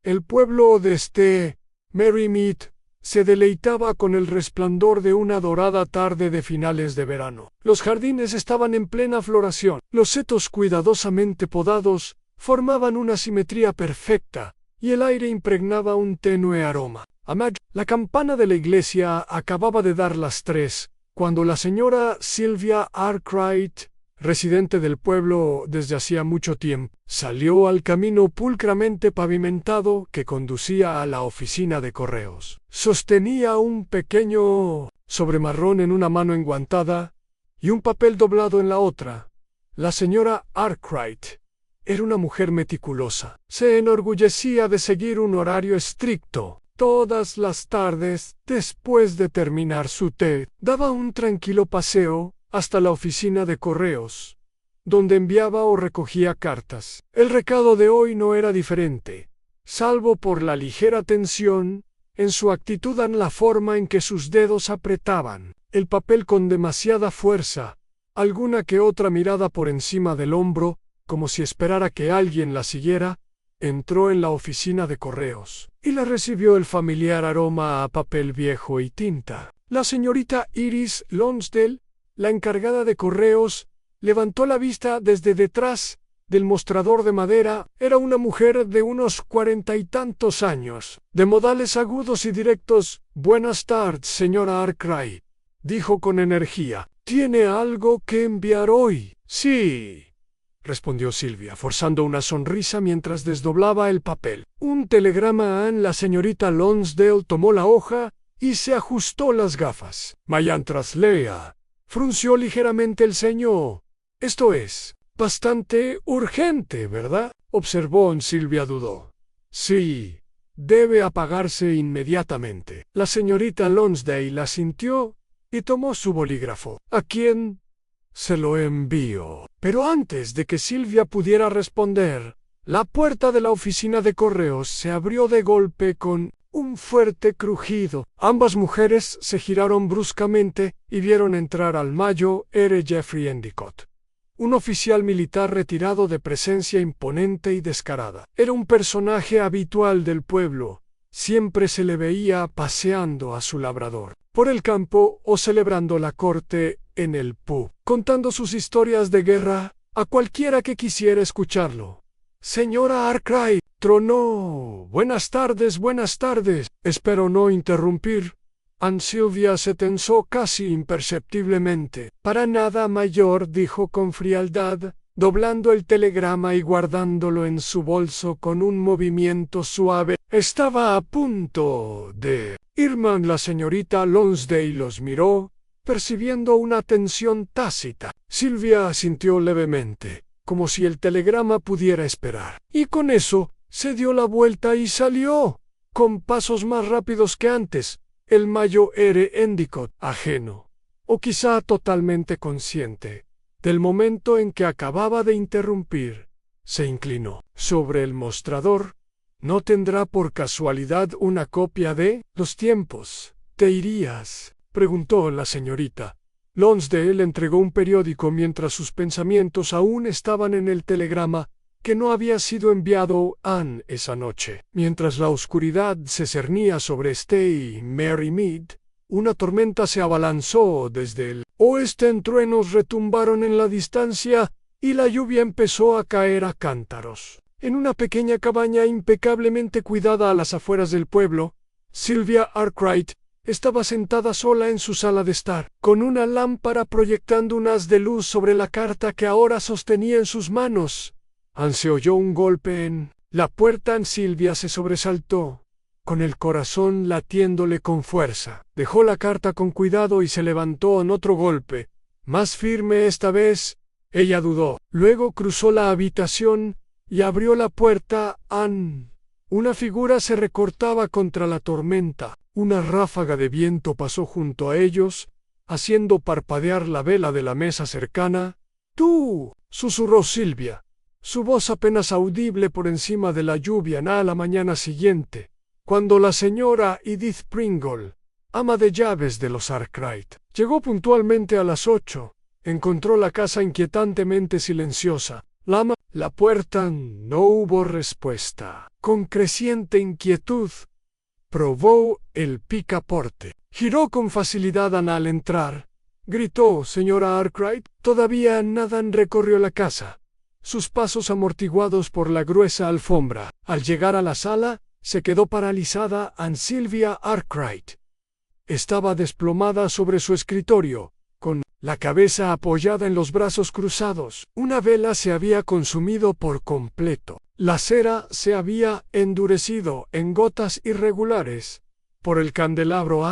El pueblo de Merrymead se deleitaba con el resplandor de una dorada tarde de finales de verano. Los jardines estaban en plena floración. Los setos cuidadosamente podados formaban una simetría perfecta y el aire impregnaba un tenue aroma. La campana de la iglesia acababa de dar las 3, cuando la señora Sylvia Arkwright, residente del pueblo desde hacía mucho tiempo, salió al camino pulcramente pavimentado que conducía a la oficina de correos. Sostenía un pequeño sobre marrón en una mano enguantada y un papel doblado en la otra. La señora Arkwright era una mujer meticulosa. Se enorgullecía de seguir un horario estricto. Todas las tardes, después de terminar su té, daba un tranquilo paseo hasta la oficina de correos, donde enviaba o recogía cartas. El recado de hoy no era diferente, salvo por la ligera tensión en su actitud y la forma en que sus dedos apretaban el papel con demasiada fuerza, alguna que otra mirada por encima del hombro, como si esperara que alguien la siguiera. Entró en la oficina de correos y la recibió el familiar aroma a papel viejo y tinta. La señorita Iris Lonsdale, la encargada de correos, levantó la vista desde detrás del mostrador de madera. Era una mujer de unos 40 y tantos años, de modales agudos y directos. «Buenas tardes, señora Arkwright», dijo con energía. «¿Tiene algo que enviar hoy?» «Sí», respondió Silvia, forzando una sonrisa mientras desdoblaba el papel. «Un telegrama». La señorita Lonsdale tomó la hoja y se ajustó las gafas. Mientras leía, frunció ligeramente el ceño. «Esto es bastante urgente, ¿verdad?», observó. Silvia dudó. «Sí, debe apagarse inmediatamente». La señorita Lonsdale asintió y tomó su bolígrafo. «¿A quién se lo envío?» Pero antes de que Silvia pudiera responder, la puerta de la oficina de correos se abrió de golpe con un fuerte crujido. Ambas mujeres se giraron bruscamente y vieron entrar al Mayor Jeffrey Endicott, un oficial militar retirado de presencia imponente y descarada. Era un personaje habitual del pueblo. Siempre se le veía paseando a su labrador por el campo o celebrando la corte en el pub, contando sus historias de guerra a cualquiera que quisiera escucharlo. «Señora Arkwright», tronó. Buenas tardes, espero no interrumpir». Silvia se tensó casi imperceptiblemente. «Para nada, mayor», dijo con frialdad, doblando el telegrama y guardándolo en su bolso con un movimiento suave. Estaba a punto de irme. La señorita Lonsdale los miró, percibiendo una tensión tácita. Silvia asintió levemente, como si el telegrama pudiera esperar. Y con eso se dio la vuelta y salió, con pasos más rápidos que antes. El Mayor Endicott, ajeno, o quizá totalmente consciente del momento en que acababa de interrumpir, se inclinó. «Sobre el mostrador, ¿no tendrá por casualidad una copia de Los tiempos? ¿Te irías?», preguntó la señorita. Lonsdale entregó un periódico mientras sus pensamientos aún estaban en el telegrama que no había sido enviado esa noche. Mientras la oscuridad se cernía sobre Merrymead, una tormenta se abalanzó desde el oeste. Truenos retumbaron en la distancia y la lluvia empezó a caer a cántaros. En una pequeña cabaña impecablemente cuidada a las afueras del pueblo, Sylvia Arkwright estaba sentada sola en su sala de estar, con una lámpara proyectando un haz de luz sobre la carta que ahora sostenía en sus manos. Se oyó un golpe en la puerta. Silvia se sobresaltó, con el corazón latiéndole con fuerza. Dejó la carta con cuidado y se levantó en otro golpe, más firme esta vez. Ella dudó. Luego cruzó la habitación y abrió la puerta. Una figura se recortaba contra la tormenta. Una ráfaga de viento pasó junto a ellos, haciendo parpadear la vela de la mesa cercana. «Tú», susurró Silvia, su voz apenas audible por encima de la lluvia. A la mañana siguiente, cuando la señora Edith Pringle, ama de llaves de los Arkwright, llegó puntualmente a las 8, encontró la casa inquietantemente silenciosa. La puerta no hubo respuesta. Con creciente inquietud, probó el picaporte. Giró con facilidad al entrar. Gritó: «Señora Arkwright». Todavía Nathan recorrió la casa, sus pasos amortiguados por la gruesa alfombra. Al llegar a la sala, se quedó paralizada ante Sylvia Arkwright. Estaba desplomada sobre su escritorio, con la cabeza apoyada en los brazos cruzados. Una vela se había consumido por completo. La cera se había endurecido en gotas irregulares por el candelabro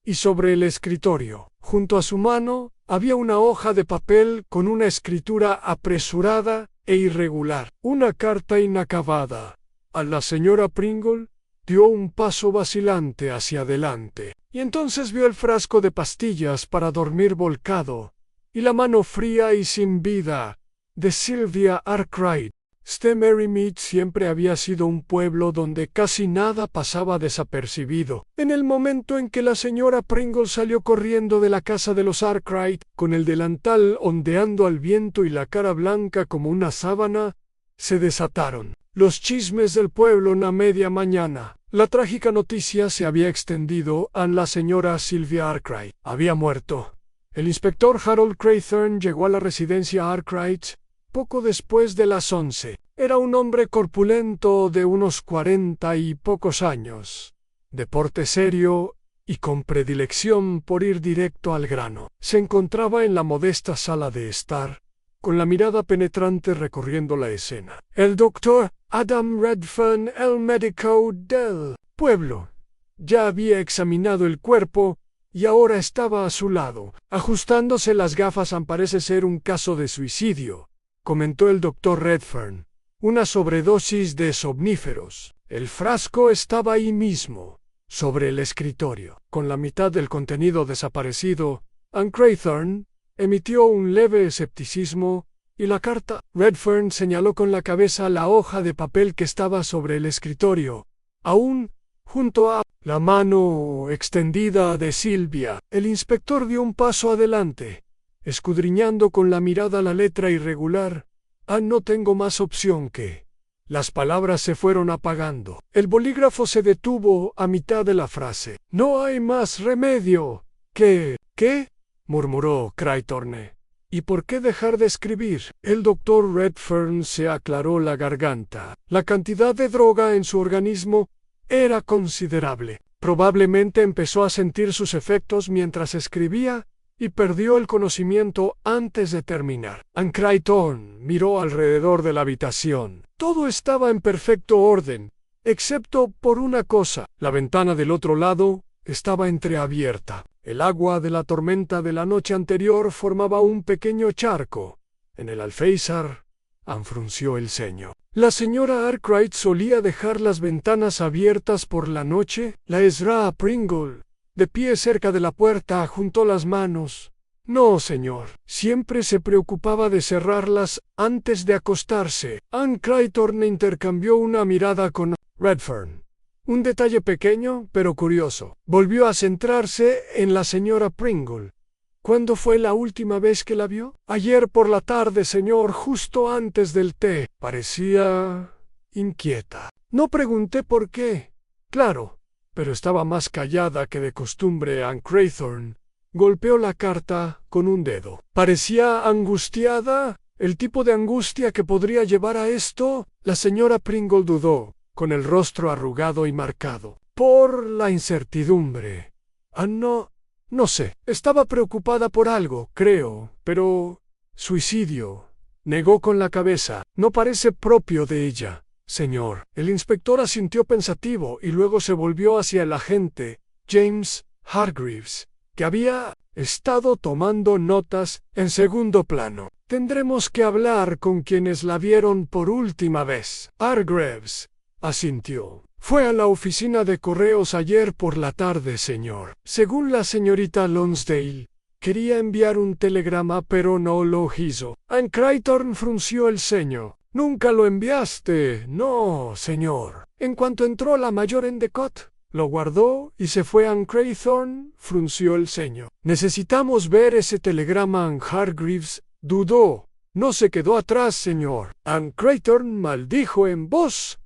y sobre el escritorio, junto a su mano, había una hoja de papel con una escritura apresurada e irregular. Una carta inacabada. A la señora Pringle dio un paso vacilante hacia adelante, y entonces vio el frasco de pastillas para dormir volcado, y la mano fría y sin vida de Sylvia Arkwright. Merrymead siempre había sido un pueblo donde casi nada pasaba desapercibido. En el momento en que la señora Pringle salió corriendo de la casa de los Arkwright, con el delantal ondeando al viento y la cara blanca como una sábana, se desataron los chismes del pueblo a media mañana. La trágica noticia se había extendido a la señora Sylvia Arkwright. Había muerto. El inspector Harold Craythorne llegó a la residencia Arkwright poco después de las 11. Era un hombre corpulento de unos 40 y pocos años, de porte serio y con predilección por ir directo al grano. Se encontraba en la modesta sala de estar, con la mirada penetrante recorriendo la escena. El doctor Adam Redfern, el médico del pueblo, ya había examinado el cuerpo y ahora estaba a su lado, ajustándose las gafas. Parece ser un caso de suicidio, comentó el doctor Redfern. Una sobredosis de somníferos. El frasco estaba ahí mismo, sobre el escritorio, con la mitad del contenido desaparecido. Craythorne emitió un leve escepticismo. ¿Y la carta? Redfern señaló con la cabeza la hoja de papel que estaba sobre el escritorio, aún junto a la mano extendida de Sylvia. El inspector dio un paso adelante, escudriñando con la mirada la letra irregular. No tengo más opción que... Las palabras se fueron apagando. El bolígrafo se detuvo a mitad de la frase. «No hay más remedio que...» «¿Qué?», murmuró Craythorne. «¿Y por qué dejar de escribir?». El doctor Redfern se aclaró la garganta. La cantidad de droga en su organismo era considerable. Probablemente empezó a sentir sus efectos mientras escribía y perdió el conocimiento antes de terminar. Craythorne miró alrededor de la habitación. Todo estaba en perfecto orden, excepto por una cosa. La ventana del otro lado estaba entreabierta. El agua de la tormenta de la noche anterior formaba un pequeño charco en el alféizar. Frunció el ceño. ¿La señora Arkwright solía dejar las ventanas abiertas por la noche? La Ezra Pringle, de pie cerca de la puerta, juntó las manos. «No, señor. Siempre se preocupaba de cerrarlas antes de acostarse». Craythorne intercambió una mirada con Redfern. Un detalle pequeño, pero curioso. Volvió a centrarse en la señora Pringle. «¿Cuándo fue la última vez que la vio?» «Ayer por la tarde, señor, justo antes del té». Parecía inquieta. No pregunté por qué. Claro, pero estaba más callada que de costumbre. Craythorne golpeó la carta con un dedo. «¿Parecía angustiada? ¿El tipo de angustia que podría llevar a esto?» La señora Pringle dudó, con el rostro arrugado y marcado por la incertidumbre. No sé. Estaba preocupada por algo, creo, pero... «Suicidio», negó con la cabeza. «No parece propio de ella, señor». El inspector asintió pensativo y luego se volvió hacia el agente, James Hargreaves, que había estado tomando notas en segundo plano. «Tendremos que hablar con quienes la vieron por última vez». Hargreaves asintió. «Fue a la oficina de correos ayer por la tarde, señor. Según la señorita Lonsdale, quería enviar un telegrama, pero no lo hizo». Craythorne frunció el ceño. «¿Nunca lo enviaste?» «No, señor». «En cuanto entró la mayor Endicott, lo guardó y se fue». Craythorne frunció el ceño. «Necesitamos ver ese telegrama». Hargreaves dudó. No se quedó atrás, señor. Ann Creighton maldijo en voz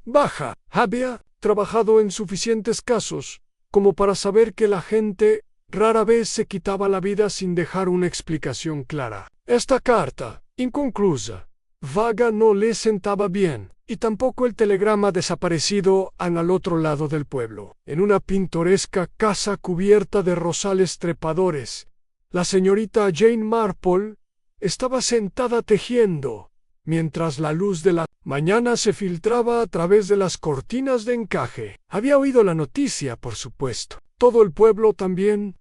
baja. Había trabajado en suficientes casos como para saber que la gente rara vez se quitaba la vida sin dejar una explicación clara. Esta carta, inconclusa, vaga, no le sentaba bien, y tampoco el telegrama desaparecido al otro lado del pueblo. En una pintoresca casa cubierta de rosales trepadores, la señorita Jane Marple estaba sentada tejiendo, mientras la luz de la mañana se filtraba a través de las cortinas de encaje. Había oído la noticia, por supuesto. Todo el pueblo también.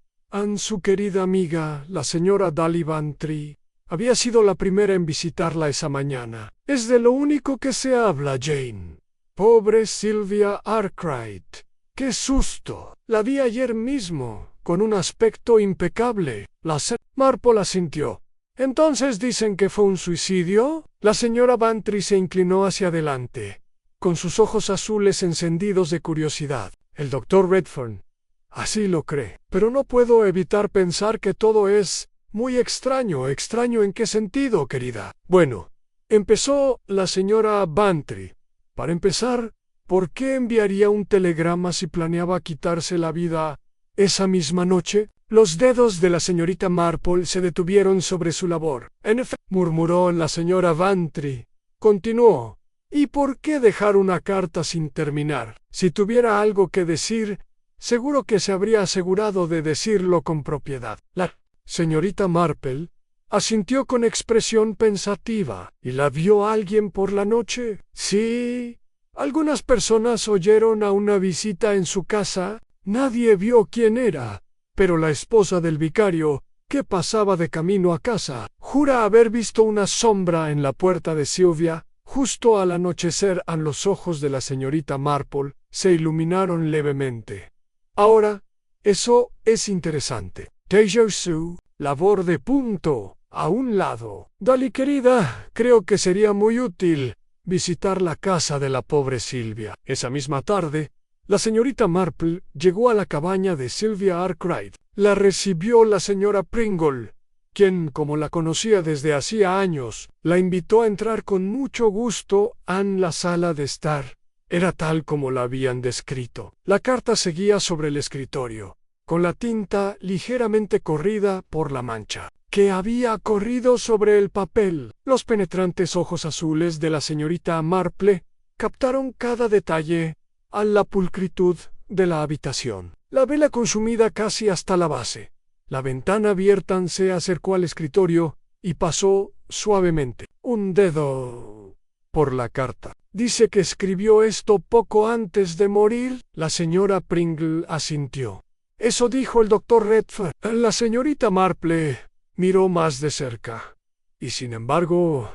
Su querida amiga, la señora Dolly Bantry, había sido la primera en visitarla esa mañana. Es de lo único que se habla, Jane. Pobre Sylvia Arkwright. ¡Qué susto! La vi ayer mismo, con un aspecto impecable. La señora Marple asintió. ¿Entonces dicen que fue un suicidio? La señora Bantry se inclinó hacia adelante, con sus ojos azules encendidos de curiosidad. El doctor Redfern así lo cree. Pero no puedo evitar pensar que todo es muy extraño. ¿Extraño en qué sentido, querida? Bueno, empezó la señora Bantry. Para empezar, ¿por qué enviaría un telegrama si planeaba quitarse la vida esa misma noche? Los dedos de la señorita Marple se detuvieron sobre su labor. En efecto, murmuró la señora Bantry. Continuó. ¿Y por qué dejar una carta sin terminar? Si tuviera algo que decir, seguro que se habría asegurado de decirlo con propiedad. La señorita Marple asintió con expresión pensativa. ¿Y la vio alguien por la noche? Sí. Algunas personas oyeron a una visita en su casa. Nadie vio quién era. Pero la esposa del vicario, que pasaba de camino a casa, jura haber visto una sombra en la puerta de Sylvia. Justo al anochecer, los ojos de la señorita Marple se iluminaron levemente. Ahora, eso es interesante. Deja su labor de punto a un lado. Dolly querida, creo que sería muy útil visitar la casa de la pobre Sylvia. Esa misma tarde, la señorita Marple llegó a la cabaña de Sylvia Arkwright. La recibió la señora Pringle, quien, como la conocía desde hacía años, la invitó a entrar con mucho gusto en la sala de estar. Era tal como la habían descrito. La carta seguía sobre el escritorio, con la tinta ligeramente corrida por la mancha que había corrido sobre el papel. Los penetrantes ojos azules de la señorita Marple captaron cada detalle a la pulcritud de la habitación. La vela consumida casi hasta la base. La ventana abierta. Se acercó al escritorio y pasó suavemente un dedo por la carta. Dice que escribió esto poco antes de morir. La señora Pringle asintió. Eso dijo el doctor Redfern. La señorita Marple miró más de cerca. Y sin embargo,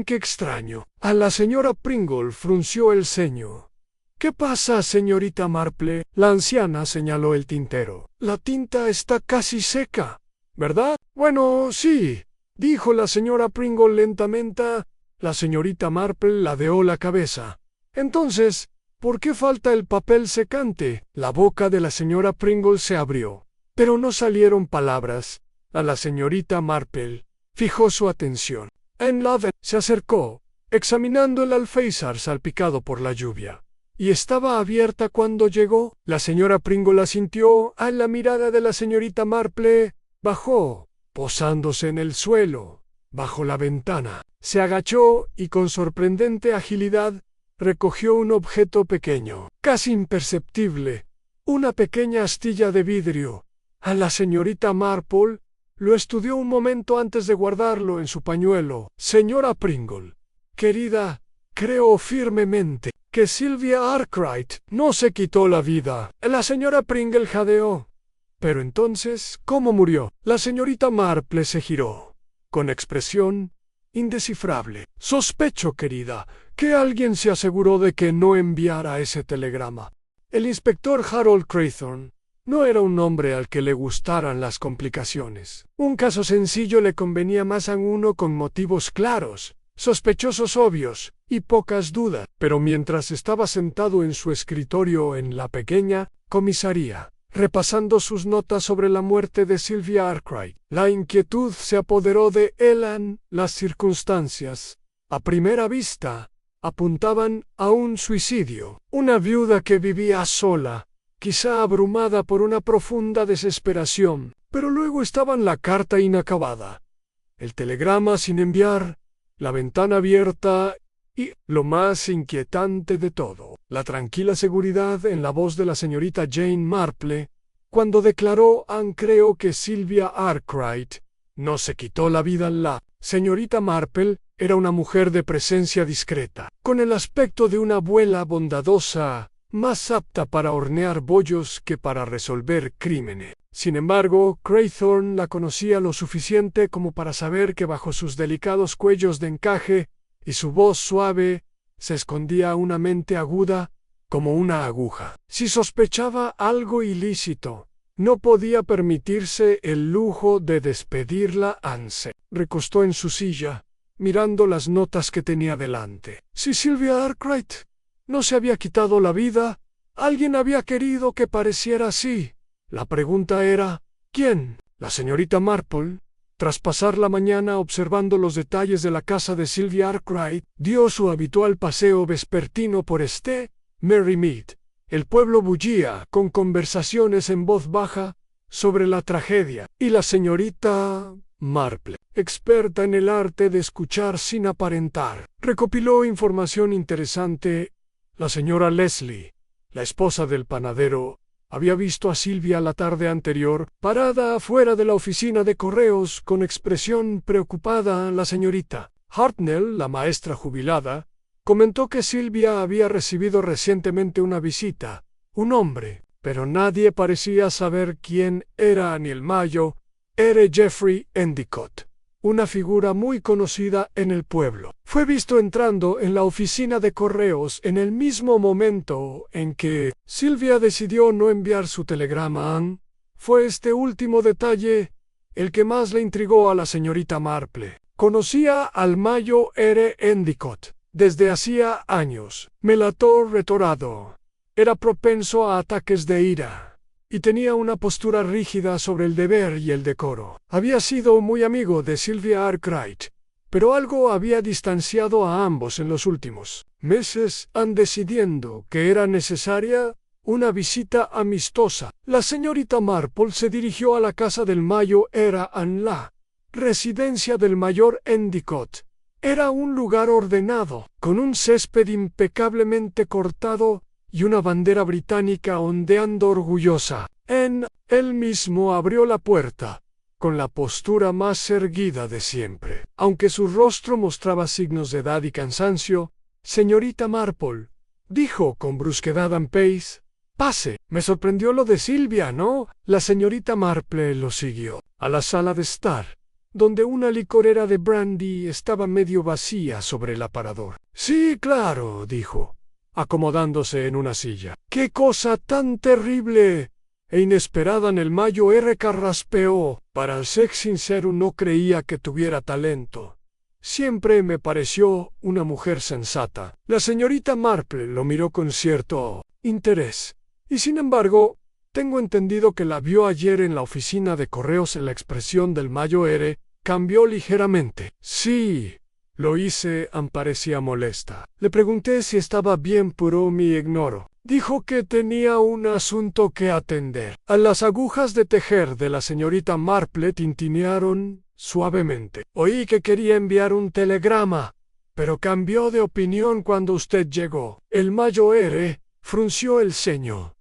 qué extraño. A la señora Pringle frunció el ceño. ¿Qué pasa, señorita Marple? La anciana señaló el tintero. La tinta está casi seca, ¿verdad? Bueno, sí, dijo la señora Pringle lentamente. La señorita Marple ladeó la cabeza. Entonces, ¿por qué falta el papel secante? La boca de la señora Pringle se abrió, pero no salieron palabras. A la señorita Marple fijó su atención. Se acercó, examinando el alféizar salpicado por la lluvia. ¿Y estaba abierta cuando llegó? La señora Pringle asintió. A la mirada de la señorita Marple bajó, posándose en el suelo, bajo la ventana. Se agachó y con sorprendente agilidad recogió un objeto pequeño, casi imperceptible, una pequeña astilla de vidrio. A la señorita Marple lo estudió un momento antes de guardarlo en su pañuelo. Señora Pringle, querida, creo firmemente que Sylvia Arkwright no se quitó la vida. La señora Pringle jadeó. Pero entonces, ¿cómo murió? La señorita Marple se giró, con expresión indescifrable. Sospecho, querida, que alguien se aseguró de que no enviara ese telegrama. El inspector Harold Crawthorne no era un hombre al que le gustaran las complicaciones. Un caso sencillo le convenía más a uno con motivos claros, sospechosos obvios y pocas dudas. Pero mientras estaba sentado en su escritorio en la pequeña comisaría, repasando sus notas sobre la muerte de Sylvia Arkwright. La inquietud se apoderó de Ellen. Las circunstancias, a primera vista, apuntaban a un suicidio. Una viuda que vivía sola, quizá abrumada por una profunda desesperación. Pero luego estaban la carta inacabada, el telegrama sin enviar, la ventana abierta y, lo más inquietante de todo, la tranquila seguridad en la voz de la señorita Jane Marple, cuando declaró: creo que Sylvia Arkwright no se quitó la vida. La señorita Marple era una mujer de presencia discreta, con el aspecto de una abuela bondadosa, más apta para hornear bollos que para resolver crímenes. Sin embargo, Craythorne la conocía lo suficiente como para saber que bajo sus delicados cuellos de encaje y su voz suave se escondía una mente aguda como una aguja. Si sospechaba algo ilícito, no podía permitirse el lujo de despedirla. Se recostó en su silla, mirando las notas que tenía delante. Si Sylvia Arkwright no se había quitado la vida, alguien había querido que pareciera así. La pregunta era, ¿quién? La señorita Marple, tras pasar la mañana observando los detalles de la casa de Sylvia Arkwright, dio su habitual paseo vespertino por Merrymead. El pueblo bullía con conversaciones en voz baja sobre la tragedia, y la señorita Marple, experta en el arte de escuchar sin aparentar, recopiló información interesante. La señora Leslie, la esposa del panadero, había visto a Sylvia la tarde anterior, parada afuera de la oficina de correos con expresión preocupada. La señorita Hartnell, la maestra jubilada, comentó que Sylvia había recibido recientemente una visita, un hombre, pero nadie parecía saber quién era ni el mayo. Era Geoffrey Endicott, una figura muy conocida en el pueblo. Fue visto entrando en la oficina de correos en el mismo momento en que Sylvia decidió no enviar su telegrama. Fue este último detalle el que más le intrigó a la señorita Marple. Conocía al mayo R. Endicott desde hacía años. Melator retorado. Era propenso a ataques de ira y tenía una postura rígida sobre el deber y el decoro. Había sido muy amigo de Sylvia Arkwright, pero algo había distanciado a ambos en los últimos meses. Decidiendo que era necesaria una visita amistosa, la señorita Marple se dirigió a la casa del mayo R. la residencia del mayor Endicott. Era un lugar ordenado, con un césped impecablemente cortado y una bandera británica ondeando orgullosa. Él mismo abrió la puerta, con la postura más erguida de siempre. Aunque su rostro mostraba signos de edad y cansancio, señorita Marple, dijo con brusquedad Pace, pase. Me sorprendió lo de Sylvia, ¿no? La señorita Marple lo siguió a la sala de estar, donde una licorera de brandy estaba medio vacía sobre el aparador. Sí, claro, dijo, acomodándose en una silla. ¡Qué cosa tan terrible e inesperada! En el mayo R. carraspeó. Para ser sincero, no creía que tuviera talento. Siempre me pareció una mujer sensata. La señorita Marple lo miró con cierto interés. Y sin embargo, tengo entendido que la vio ayer en la oficina de correos. La expresión del mayo R. cambió ligeramente. Sí, lo hice. Parecía molesta. Le pregunté si estaba bien, pero me ignoró. Dijo que tenía un asunto que atender. A las agujas de tejer de la señorita Marple tintinearon suavemente. Oí que quería enviar un telegrama, pero cambió de opinión cuando usted llegó. El mayo R. frunció el ceño.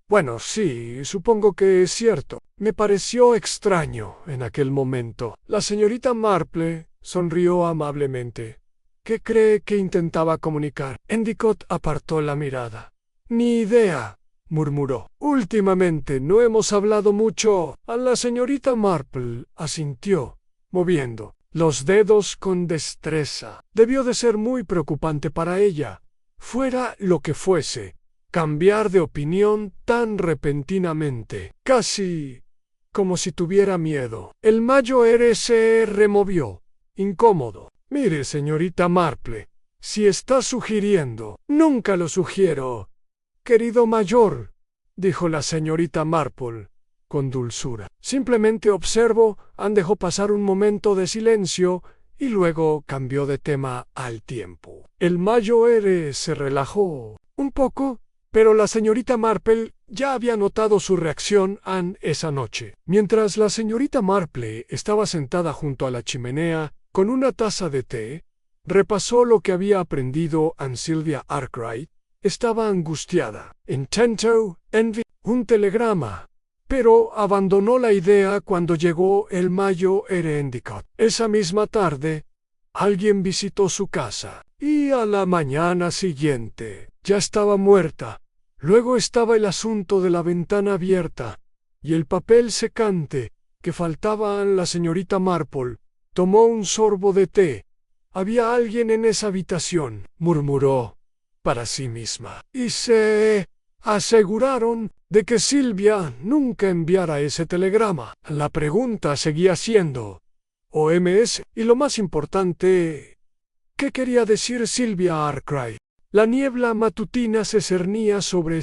Bueno, sí, supongo que es cierto. Me pareció extraño en aquel momento. La señorita Marple sonrió amablemente. ¿Qué cree que intentaba comunicar? Endicott apartó la mirada. Ni idea, murmuró. Últimamente no hemos hablado mucho. A la señorita Marple asintió, moviendo los dedos con destreza. Debió de ser muy preocupante para ella, fuera lo que fuese, cambiar de opinión tan repentinamente, casi como si tuviera miedo. El mayo R. se removió, incómodo. Mire, señorita Marple, si está sugiriendo, nunca lo sugiero, querido mayor, dijo la señorita Marple, con dulzura. Simplemente observo. Dejó pasar un momento de silencio y luego cambió de tema al tiempo. El mayor se relajó un poco, pero la señorita Marple ya había notado su reacción esa noche. Mientras la señorita Marple estaba sentada junto a la chimenea con una taza de té, repasó lo que había aprendido Sylvia Arkwright. Estaba angustiada. Intento, envía un telegrama, pero abandonó la idea cuando llegó el mayor Endicott. Esa misma tarde, alguien visitó su casa, y a la mañana siguiente ya estaba muerta. Luego estaba el asunto de la ventana abierta, y el papel secante que faltaba a la señorita Marple. Tomó un sorbo de té. Había alguien en esa habitación, murmuró para sí misma, y se aseguraron de que Silvia nunca enviara ese telegrama. La pregunta seguía siendo, OMS, y lo más importante, ¿qué quería decir Sylvia Arkwright? La niebla matutina se cernía sobre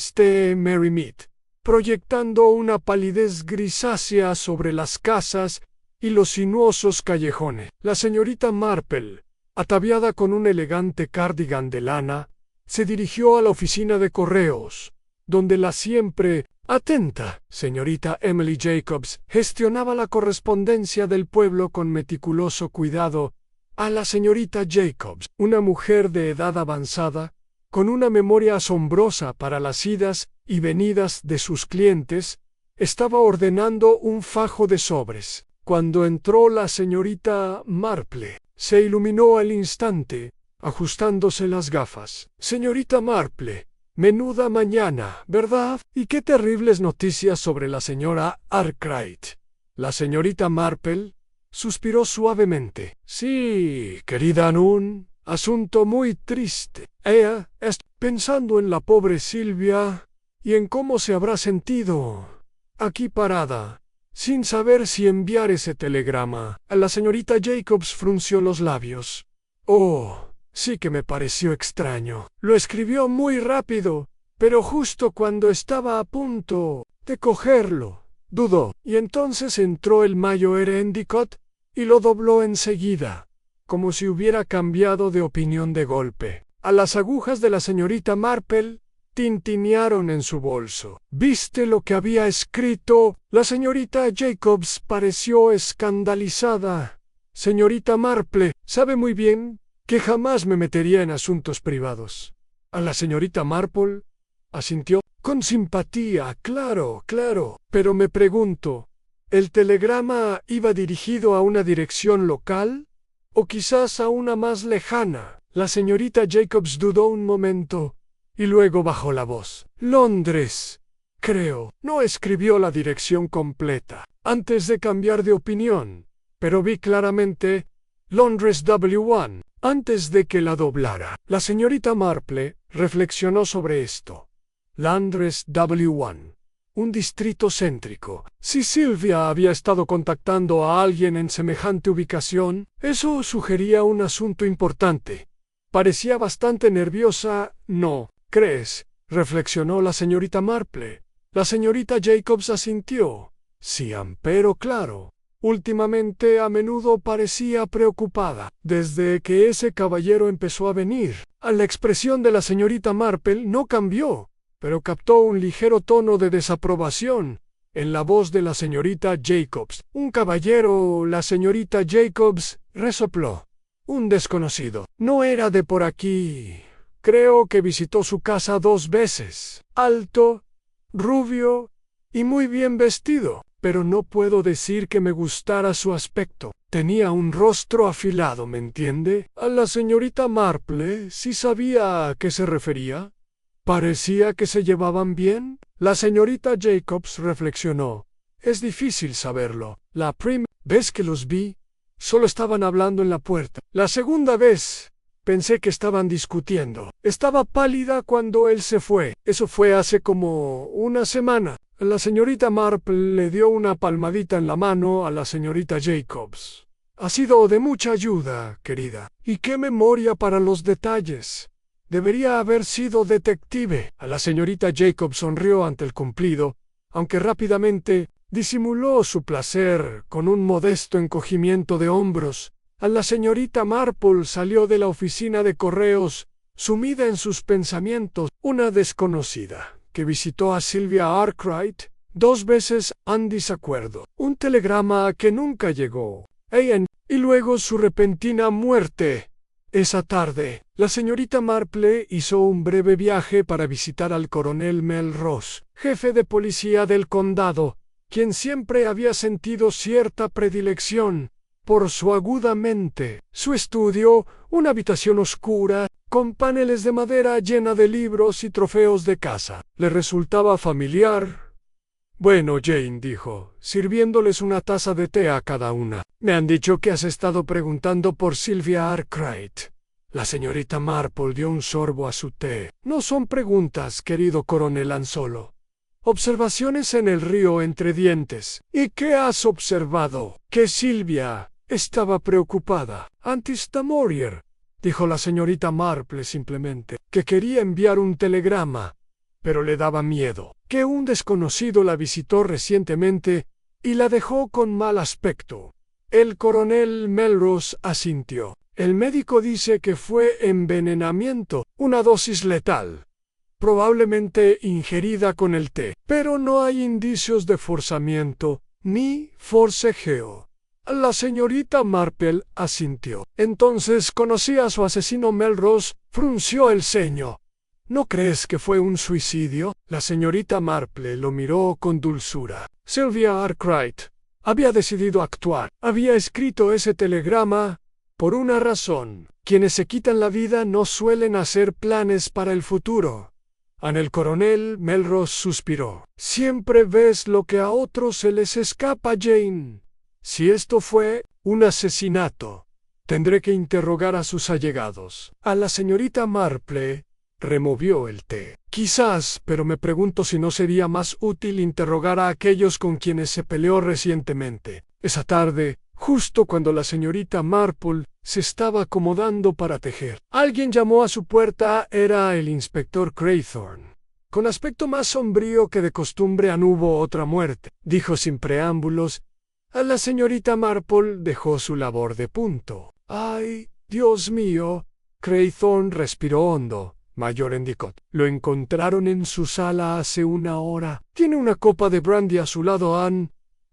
Merrymead, proyectando una palidez grisácea sobre las casas y los sinuosos callejones. La señorita Marple, ataviada con un elegante cardigan de lana, se dirigió a la oficina de correos, donde la siempre atenta señorita Emily Jacobs gestionaba la correspondencia del pueblo con meticuloso cuidado. A la señorita Jacobs, una mujer de edad avanzada, con una memoria asombrosa para las idas y venidas de sus clientes, estaba ordenando un fajo de sobres. Cuando entró la señorita Marple, se iluminó al instante, ajustándose las gafas. Señorita Marple, menuda mañana, ¿verdad? Y qué terribles noticias sobre la señora Arkwright. La señorita Marple suspiró suavemente. Sí, querida, un asunto muy triste. Ella está pensando en la pobre Silvia y en cómo se habrá sentido aquí parada, sin saber si enviar ese telegrama. La señorita Jacobs frunció los labios. Oh, sí que me pareció extraño. Lo escribió muy rápido, pero justo cuando estaba a punto de cogerlo, dudó. Y entonces entró el mayor Endicott y lo dobló enseguida, como si hubiera cambiado de opinión de golpe. A las agujas de la señorita Marple tintinearon en su bolso. ¿Viste lo que había escrito? La señorita Jacobs pareció escandalizada. Señorita Marple, sabe muy bien que jamás me metería en asuntos privados. A la señorita Marple asintió con simpatía. Claro, claro. Pero me pregunto, ¿el telegrama iba dirigido a una dirección local o quizás a una más lejana? La señorita Jacobs dudó un momento y luego bajó la voz. Londres, creo. No escribió la dirección completa antes de cambiar de opinión, pero vi claramente Londres W1 antes de que la doblara. La señorita Marple reflexionó sobre esto. Londres W1, un distrito céntrico. Si Silvia había estado contactando a alguien en semejante ubicación, eso sugería un asunto importante. Parecía bastante nerviosa, ¿no crees? Reflexionó la señorita Marple. La señorita Jacobs asintió. Sí, pero claro. Últimamente a menudo parecía preocupada. Desde que ese caballero empezó a venir, la expresión de la señorita Marple no cambió, pero captó un ligero tono de desaprobación en la voz de la señorita Jacobs. Un caballero, la señorita Jacobs resopló. Un desconocido. No era de por aquí. Creo que visitó su casa 2 veces. Alto, rubio y muy bien vestido. Pero no puedo decir que me gustara su aspecto. Tenía un rostro afilado, ¿me entiende? A la señorita Marple sí sabía a qué se refería. ¿Parecía que se llevaban bien? La señorita Jacobs reflexionó. Es difícil saberlo. La primera vez que los vi, solo estaban hablando en la puerta. La segunda vez, pensé que estaban discutiendo. Estaba pálida cuando él se fue. Eso fue hace como una semana. La señorita Marple le dio una palmadita en la mano a la señorita Jacobs. Ha sido de mucha ayuda, querida. Y qué memoria para los detalles. Debería haber sido detective. A la señorita Jacob sonrió ante el cumplido, aunque rápidamente disimuló su placer con un modesto encogimiento de hombros. A la señorita Marple salió de la oficina de correos, sumida en sus pensamientos. Una desconocida, que visitó a Sylvia Arkwright 2 veces en desacuerdo. Un telegrama que nunca llegó. Y luego su repentina muerte. Esa tarde, la señorita Marple hizo un breve viaje para visitar al coronel Melrose, jefe de policía del condado, quien siempre había sentido cierta predilección por su aguda mente. Su estudio, una habitación oscura, con paneles de madera llena de libros y trofeos de caza, le resultaba familiar. Bueno, Jane dijo, sirviéndoles una taza de té a cada una. Me han dicho que has estado preguntando por Sylvia Arkwright. La señorita Marple dio un sorbo a su té. No son preguntas, querido coronel Anzolo. Observaciones en el río entre dientes. ¿Y qué has observado? Que Sylvia estaba preocupada. Antis Tamorier, dijo la señorita Marple simplemente, que quería enviar un telegrama, pero le daba miedo. Que un desconocido la visitó recientemente y la dejó con mal aspecto. El coronel Melrose asintió. El médico dice que fue envenenamiento, una dosis letal, probablemente ingerida con el té, pero no hay indicios de forzamiento ni forcejeo. La señorita Marple asintió. Entonces conocía a su asesino. Melrose frunció el ceño. ¿No crees que fue un suicidio? La señorita Marple lo miró con dulzura. Sylvia Arkwright había decidido actuar. Había escrito ese telegrama por una razón. Quienes se quitan la vida no suelen hacer planes para el futuro. El coronel Melrose suspiró. Siempre ves lo que a otros se les escapa, Jane. Si esto fue un asesinato, tendré que interrogar a sus allegados. A la señorita Marple removió el té. Quizás, pero me pregunto si no sería más útil interrogar a aquellos con quienes se peleó recientemente. Esa tarde, justo cuando la señorita Marple se estaba acomodando para tejer, alguien llamó a su puerta. Era el inspector Craythorne. Con aspecto más sombrío que de costumbre. Hubo otra muerte, dijo sin preámbulos. A la señorita Marple dejó su labor de punto. ¡Ay, Dios mío! Craythorne respiró hondo. Mayor Endicott. Lo encontraron en su sala hace 1 hora. Tiene una copa de brandy a su lado.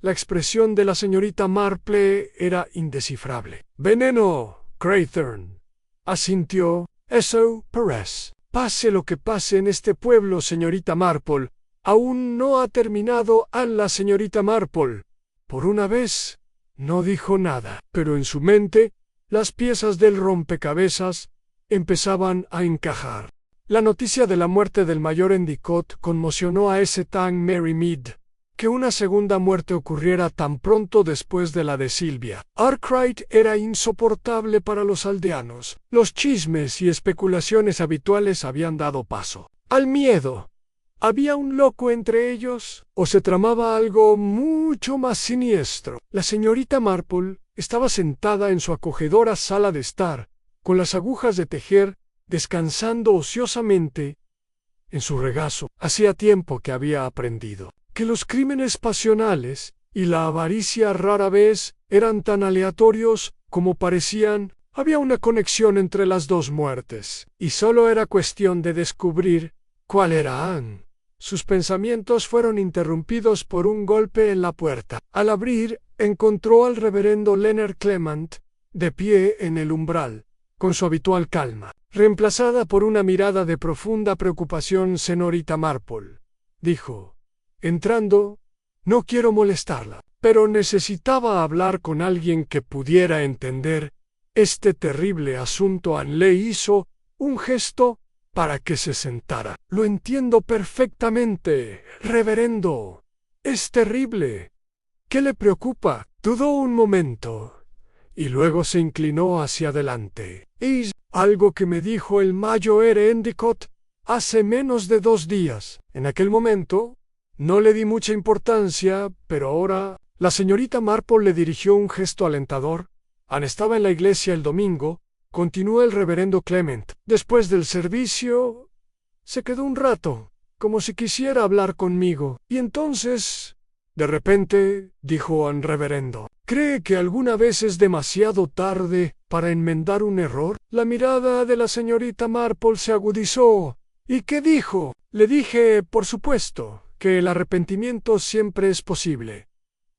La expresión de la señorita Marple era indescifrable. Veneno, Craythorne, asintió. Eso, Perez. Pase lo que pase en este pueblo, señorita Marple, aún no ha terminado. La señorita Marple, por una vez, no dijo nada, pero en su mente, las piezas del rompecabezas empezaban a encajar. La noticia de la muerte del mayor Endicott conmocionó a ese tan Mary Mead. Que una segunda muerte ocurriera tan pronto después de la de Sylvia Arkwright era insoportable para los aldeanos. Los chismes y especulaciones habituales habían dado paso al miedo. ¿Había un loco entre ellos? ¿O se tramaba algo mucho más siniestro? La señorita Marple estaba sentada en su acogedora sala de estar, con las agujas de tejer, descansando ociosamente en su regazo. Hacía tiempo que había aprendido que los crímenes pasionales y la avaricia rara vez eran tan aleatorios como parecían. Había una conexión entre las dos muertes, y solo era cuestión de descubrir cuál era Anne. Sus pensamientos fueron interrumpidos por un golpe en la puerta. Al abrir, encontró al reverendo Leonard Clement, de pie en el umbral, con su habitual calma, reemplazada por una mirada de profunda preocupación. Señorita Marple, dijo, entrando, no quiero molestarla, pero necesitaba hablar con alguien que pudiera entender este terrible asunto. Anne le hizo un gesto para que se sentara. Lo entiendo perfectamente, reverendo. Es terrible. ¿Qué le preocupa? Dudó un momento y luego se inclinó hacia adelante. Es algo que me dijo el mayor Endicott hace menos de 2 días. En aquel momento no le di mucha importancia, pero ahora... La señorita Marple le dirigió un gesto alentador. Anne estaba en la iglesia el domingo, continuó el reverendo Clement. Después del servicio, se quedó un rato, como si quisiera hablar conmigo. Y entonces, de repente, dijo el reverendo, ¿cree que alguna vez es demasiado tarde para enmendar un error? La mirada de la señorita Marple se agudizó. ¿Y qué dijo? Le dije, por supuesto, que el arrepentimiento siempre es posible,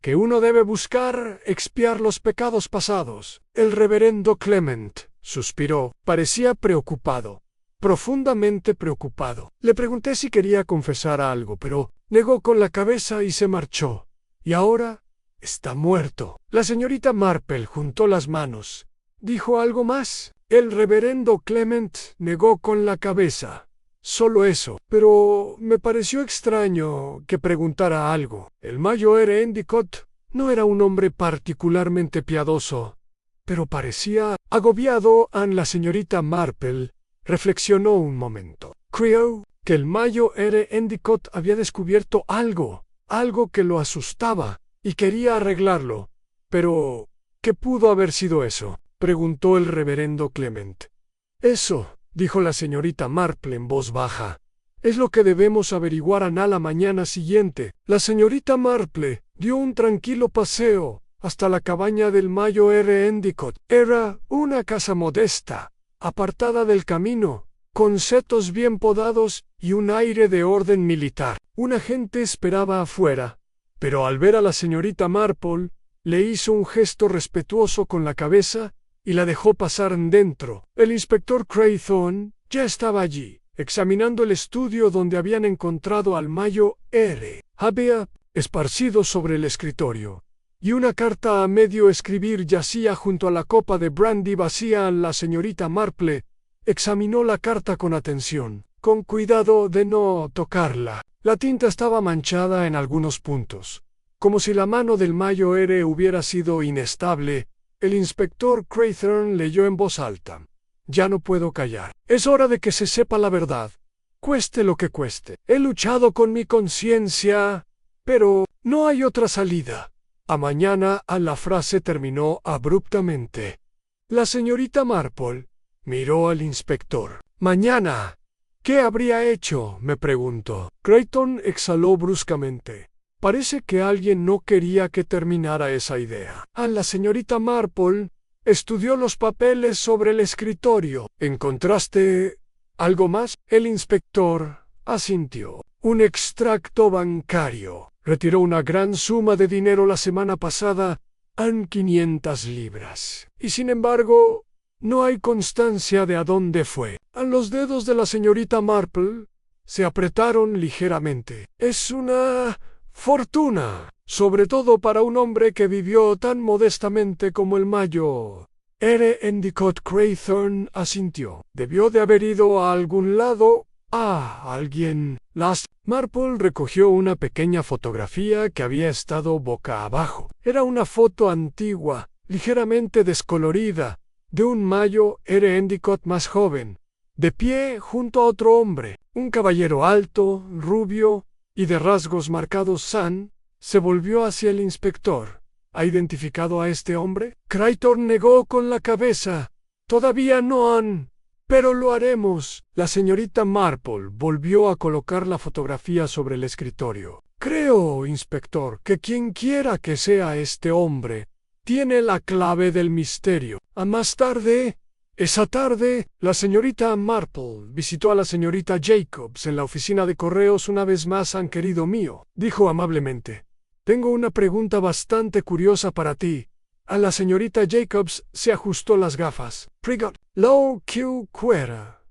que uno debe buscar expiar los pecados pasados. El reverendo Clement suspiró. Parecía preocupado, profundamente preocupado. Le pregunté si quería confesar algo, pero negó con la cabeza y se marchó. Y ahora está muerto. La señorita Marple juntó las manos. ¿Dijo algo más? El reverendo Clement negó con la cabeza. Solo eso, pero me pareció extraño que preguntara algo. El mayor Endicott no era un hombre particularmente piadoso, pero parecía agobiado. La señorita Marple reflexionó un momento. Creo que el mayor Endicott había descubierto algo que lo asustaba y quería arreglarlo. Pero, ¿qué pudo haber sido eso?, preguntó el reverendo Clement. Eso, dijo la señorita Marple en voz baja, es lo que debemos averiguar a la mañana siguiente. La señorita Marple dio un tranquilo paseo hasta la cabaña del mayor Endicott. Era una casa modesta, apartada del camino, con setos bien podados y un aire de orden militar. Un agente esperaba afuera, pero al ver a la señorita Marple, le hizo un gesto respetuoso con la cabeza y la dejó pasar dentro. El inspector Craythorne ya estaba allí, examinando el estudio donde habían encontrado al mayor. Había esparcido sobre el escritorio, y una carta a medio escribir yacía junto a la copa de brandy vacía. La señorita Marple examinó la carta con atención, con cuidado de no tocarla. La tinta estaba manchada en algunos puntos, como si la mano del mayor hubiera sido inestable. El inspector Craythorne leyó en voz alta. Ya no puedo callar. Es hora de que se sepa la verdad, cueste lo que cueste. He luchado con mi conciencia, pero no hay otra salida. A mañana. La frase terminó abruptamente. La señorita Marple miró al inspector. Mañana. ¿Qué habría hecho?, me preguntó. Craythorne exhaló bruscamente. Parece que alguien no quería que terminara esa idea. La señorita Marple estudió los papeles sobre el escritorio. ¿Encontraste algo más? El inspector asintió. Un extracto bancario. Retiró una gran suma de dinero la semana pasada, 500 libras. Y sin embargo, no hay constancia de a dónde fue. Los dedos de la señorita Marple se apretaron ligeramente. Es una fortuna, sobre todo para un hombre que vivió tan modestamente como el mayor Endicott. Craythorne asintió. Debió de haber ido a algún lado. Alguien. Marple recogió una pequeña fotografía que había estado boca abajo. Era una foto antigua, ligeramente descolorida, de un mayor Endicott más joven, de pie junto a otro hombre, un caballero alto, rubio y de rasgos marcados. Se volvió hacia el inspector. ¿Ha identificado a este hombre? Craythorne negó con la cabeza. Todavía no han, pero lo haremos. La señorita Marple volvió a colocar la fotografía sobre el escritorio. Creo, inspector, que quien quiera que sea este hombre tiene la clave del misterio. Más tarde, esa tarde, la señorita Marple visitó a la señorita Jacobs en la oficina de correos una vez más. Querido mío, dijo amablemente, tengo una pregunta bastante curiosa para ti. La señorita Jacobs se ajustó las gafas. Lo que quiera.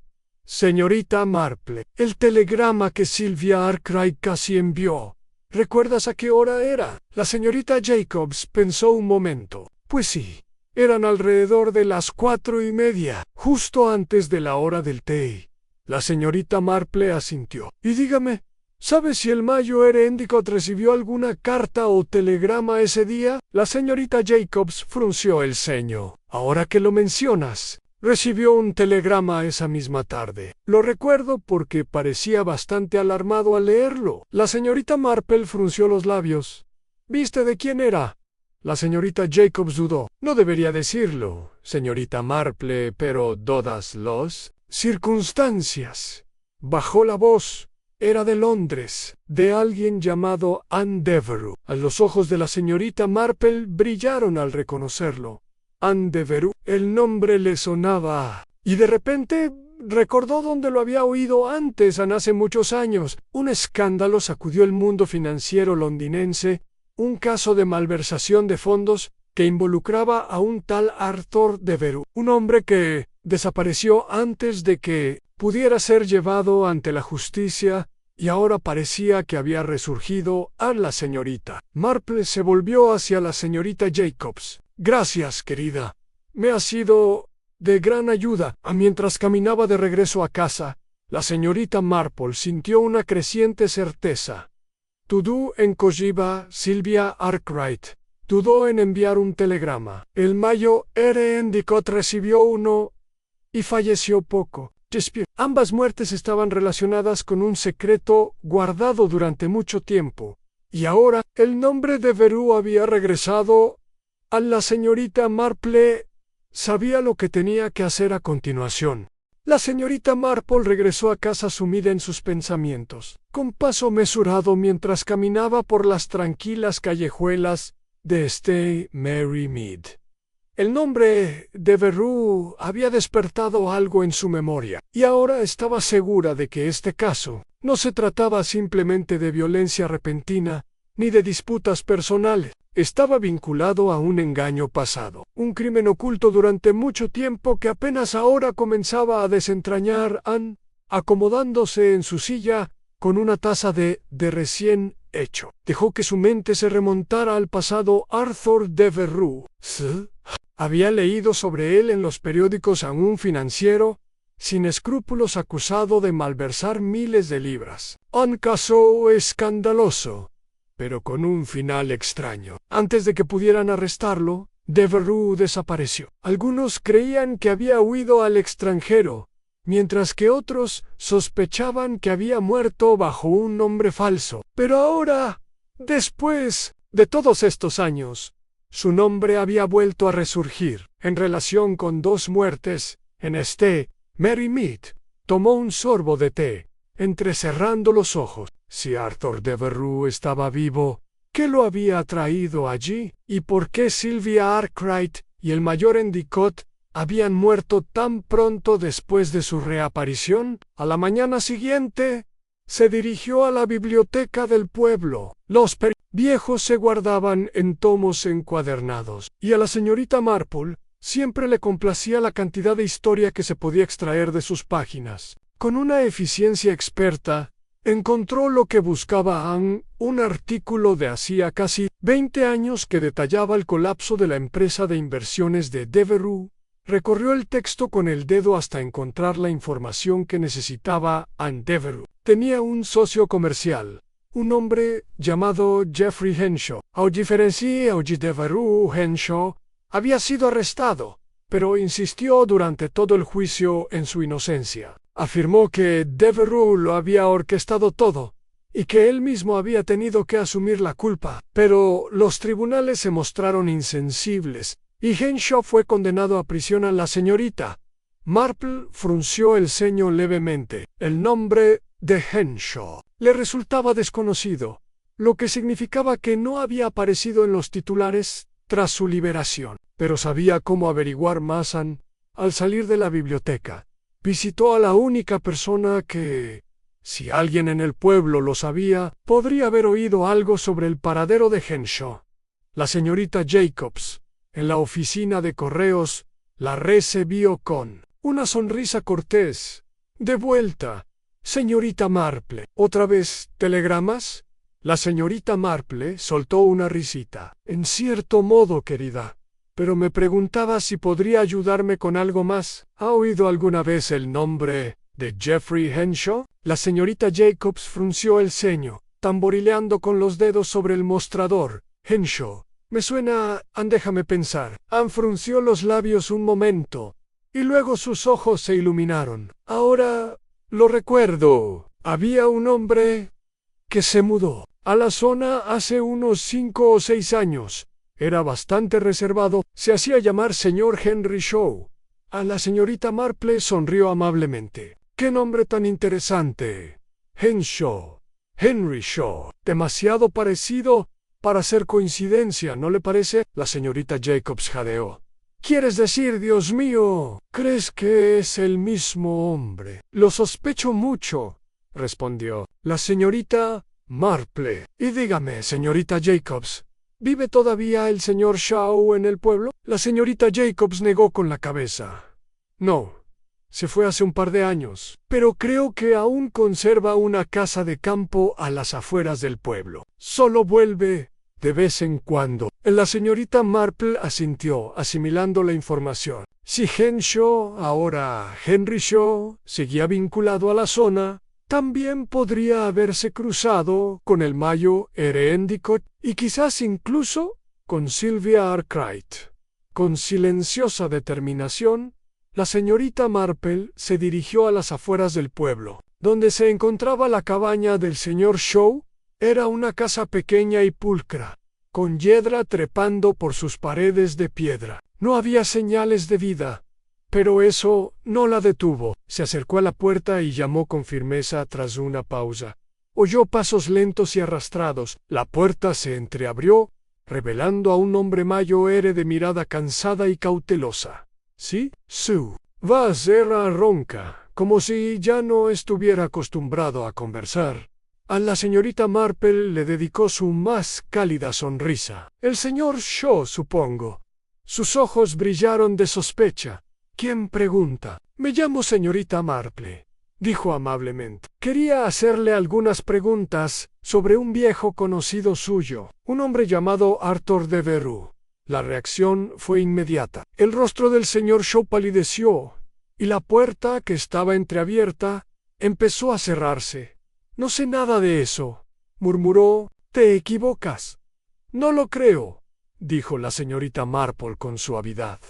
Señorita Marple, el telegrama que Sylvia Arkwright casi envió. ¿Recuerdas a qué hora era? La señorita Jacobs pensó un momento. Pues sí, eran alrededor de las 4:30, justo antes de la hora del té. La señorita Marple asintió. Y dígame, ¿sabe si el mayor Endicott recibió alguna carta o telegrama ese día? La señorita Jacobs frunció el ceño. Ahora que lo mencionas, recibió un telegrama esa misma tarde. Lo recuerdo porque parecía bastante alarmado al leerlo. La señorita Marple frunció los labios. ¿Viste de quién era? La señorita Jacobs dudó. No debería decirlo, señorita Marple, pero dadas las circunstancias. Bajó la voz. Era de Londres, de alguien llamado Anne Devereux. Los ojos de la señorita Marple brillaron al reconocerlo. Anne Devereux, el nombre le sonaba, y de repente recordó dónde lo había oído antes, hace muchos años. Un escándalo sacudió el mundo financiero londinense, un caso de malversación de fondos que involucraba a un tal Arthur Devereux, un hombre que desapareció antes de que pudiera ser llevado ante la justicia y ahora parecía que había resurgido. A la señorita Marple se volvió hacia la señorita Jacobs. Gracias, querida. Me ha sido de gran ayuda. Mientras caminaba de regreso a casa, la señorita Marple sintió una creciente certeza. Dudó en Cogiba Sylvia Arkwright. Dudó en enviar un telegrama. El mayo Endicott recibió uno y falleció poco. Ambas muertes estaban relacionadas con un secreto guardado durante mucho tiempo. Y ahora el nombre de Devereux había regresado. A la señorita Marple sabía lo que tenía que hacer a continuación. La señorita Marple regresó a casa sumida en sus pensamientos, con paso mesurado mientras caminaba por las tranquilas callejuelas de St. Mary Mead. El nombre de Devereux había despertado algo en su memoria, y ahora estaba segura de que este caso no se trataba simplemente de violencia repentina, ni de disputas personales. Estaba vinculado a un engaño pasado, un crimen oculto durante mucho tiempo que apenas ahora comenzaba a desentrañar. Anne, acomodándose en su silla, con una taza de recién hecho, dejó que su mente se remontara al pasado. Arthur Devereux. Había leído sobre él en los periódicos a un financiero, sin escrúpulos acusado de malversar miles de libras. Un caso escandaloso, pero con un final extraño. Antes de que pudieran arrestarlo, Devereux desapareció. Algunos creían que había huido al extranjero, mientras que otros sospechaban que había muerto bajo un nombre falso. Pero ahora, después de todos estos años, su nombre había vuelto a resurgir. En relación con dos muertes, en St. Mary Mead, tomó un sorbo de té, entrecerrando los ojos. Si Arthur Devereux estaba vivo, ¿qué lo había traído allí? ¿Y por qué Sylvia Arkwright y el mayor Endicott habían muerto tan pronto después de su reaparición? A la mañana siguiente, se dirigió a la biblioteca del pueblo. Los viejos se guardaban en tomos encuadernados, y a la señorita Marple siempre le complacía la cantidad de historia que se podía extraer de sus páginas. Con una eficiencia experta, encontró lo que buscaba Anne, un artículo de hacía casi 20 años que detallaba el colapso de la empresa de inversiones de Devereux. Recorrió el texto con el dedo hasta encontrar la información que necesitaba. Anne Devereux tenía un socio comercial, un hombre llamado Geoffrey Henshaw. Devereux Henshaw había sido arrestado, pero insistió durante todo el juicio en su inocencia. Afirmó que Devereux lo había orquestado todo y que él mismo había tenido que asumir la culpa. Pero los tribunales se mostraron insensibles y Henshaw fue condenado a prisión. A la señorita Marple frunció el ceño levemente. El nombre de Henshaw le resultaba desconocido, lo que significaba que no había aparecido en los titulares tras su liberación. Pero sabía cómo averiguar más. Al salir de la biblioteca, visitó a la única persona que, si alguien en el pueblo lo sabía, podría haber oído algo sobre el paradero de Henshaw. La señorita Jacobs, en la oficina de correos, la recibió con una sonrisa cortés. De vuelta, señorita Marple. ¿Otra vez telegramas? La señorita Marple soltó una risita. En cierto modo, querida. Pero me preguntaba si podría ayudarme con algo más. ¿Ha oído alguna vez el nombre de Geoffrey Henshaw? La señorita Jacobs frunció el ceño, tamborileando con los dedos sobre el mostrador. Henshaw. Me suena. Déjame pensar. Anne frunció los labios un momento, y luego sus ojos se iluminaron. Ahora lo recuerdo. Había un hombre que se mudó a la zona hace unos 5 o 6 años. Era bastante reservado, se hacía llamar señor Henry Shaw. A la señorita Marple sonrió amablemente. ¡Qué nombre tan interesante! Henshaw. Henry Shaw. Demasiado parecido para ser coincidencia, ¿no le parece? La señorita Jacobs jadeó. ¿Quieres decir, Dios mío? ¿Crees que es el mismo hombre? Lo sospecho mucho, respondió la señorita Marple. Y dígame, señorita Jacobs, ¿vive todavía el señor Shaw en el pueblo? La señorita Jacobs negó con la cabeza. No, se fue hace un par de años, pero creo que aún conserva una casa de campo a las afueras del pueblo. Solo vuelve de vez en cuando. La señorita Marple asintió, asimilando la información. Si Henshaw, ahora Henry Shaw, seguía vinculado a la zona, también podría haberse cruzado con el Mayo Endicott y quizás incluso con Sylvia Arkwright. Con silenciosa determinación, la señorita Marple se dirigió a las afueras del pueblo. Donde se encontraba la cabaña del señor Shaw, era una casa pequeña y pulcra, con hiedra trepando por sus paredes de piedra. No había señales de vida, pero eso no la detuvo. Se acercó a la puerta y llamó con firmeza tras una pausa. Oyó pasos lentos y arrastrados. La puerta se entreabrió, revelando a un hombre mayo de mirada cansada y cautelosa. ¿Sí, Sue? Va a ser ronca, como si ya no estuviera acostumbrado a conversar. A la señorita Marple le dedicó su más cálida sonrisa. El señor Shaw, supongo. Sus ojos brillaron de sospecha. ¿Quién pregunta? Me llamo señorita Marple, dijo amablemente. Quería hacerle algunas preguntas sobre un viejo conocido suyo, un hombre llamado Arthur Devereux. La reacción fue inmediata. El rostro del señor Shaw palideció, y la puerta, que estaba entreabierta, empezó a cerrarse. No sé nada de eso, murmuró. Te equivocas. No lo creo, dijo la señorita Marple con suavidad.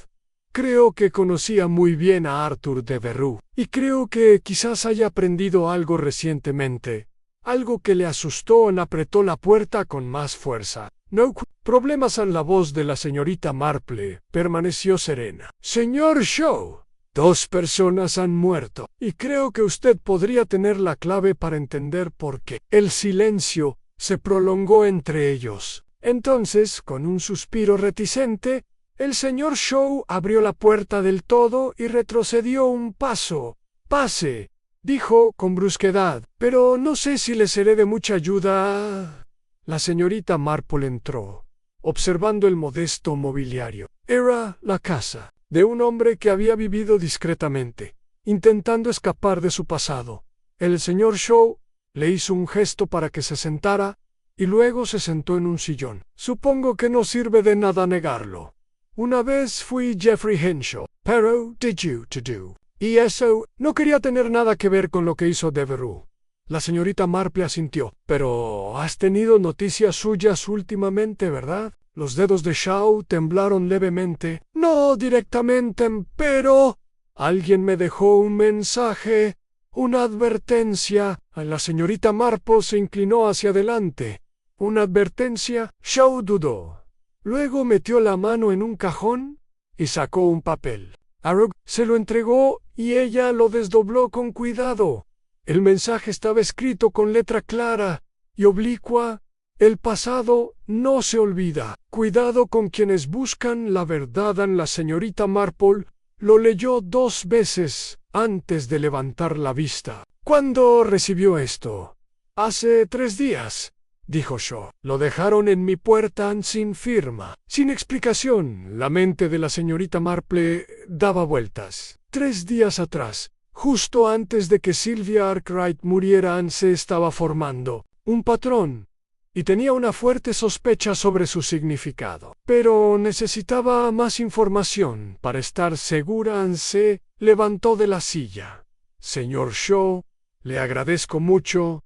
Creo que conocía muy bien a Arthur Devereux, y creo que quizás haya aprendido algo recientemente, algo que le asustó. Apretó la puerta con más fuerza. No problemas. En la voz de la señorita Marple permaneció serena. Señor Shaw, 2 personas han muerto, y creo que usted podría tener la clave para entender por qué. El silencio se prolongó entre ellos. Entonces, con un suspiro reticente, el señor Shaw abrió la puerta del todo y retrocedió un paso. Pase, dijo con brusquedad, pero no sé si le seré de mucha ayuda. La señorita Marple entró, observando el modesto mobiliario. Era la casa de un hombre que había vivido discretamente, intentando escapar de su pasado. El señor Shaw le hizo un gesto para que se sentara, y luego se sentó en un sillón. Supongo que no sirve de nada negarlo. Una vez fui Geoffrey Henshaw, pero did you to do. Y eso no quería tener nada que ver con lo que hizo Devereux. La señorita Marple asintió. Pero has tenido noticias suyas últimamente, ¿verdad? Los dedos de Shaw temblaron levemente. No directamente, pero alguien me dejó un mensaje, una advertencia. La señorita Marple se inclinó hacia adelante. ¿Una advertencia? Shaw dudó. Luego metió la mano en un cajón y sacó un papel. Arugh se lo entregó y ella lo desdobló con cuidado. El mensaje estaba escrito con letra clara y oblicua. El pasado no se olvida. Cuidado con quienes buscan la verdad. La señorita Marple lo leyó 2 veces antes de levantar la vista. ¿Cuándo recibió esto? Hace 3 días. Dijo Shaw. Lo dejaron en mi puerta sin firma, sin explicación. La mente de la señorita Marple daba vueltas. 3 días atrás, justo antes de que Sylvia Arkwright muriera, se estaba formando un patrón, y tenía una fuerte sospecha sobre su significado. Pero necesitaba más información para estar segura. Se levantó de la silla. Señor Shaw, le agradezco mucho.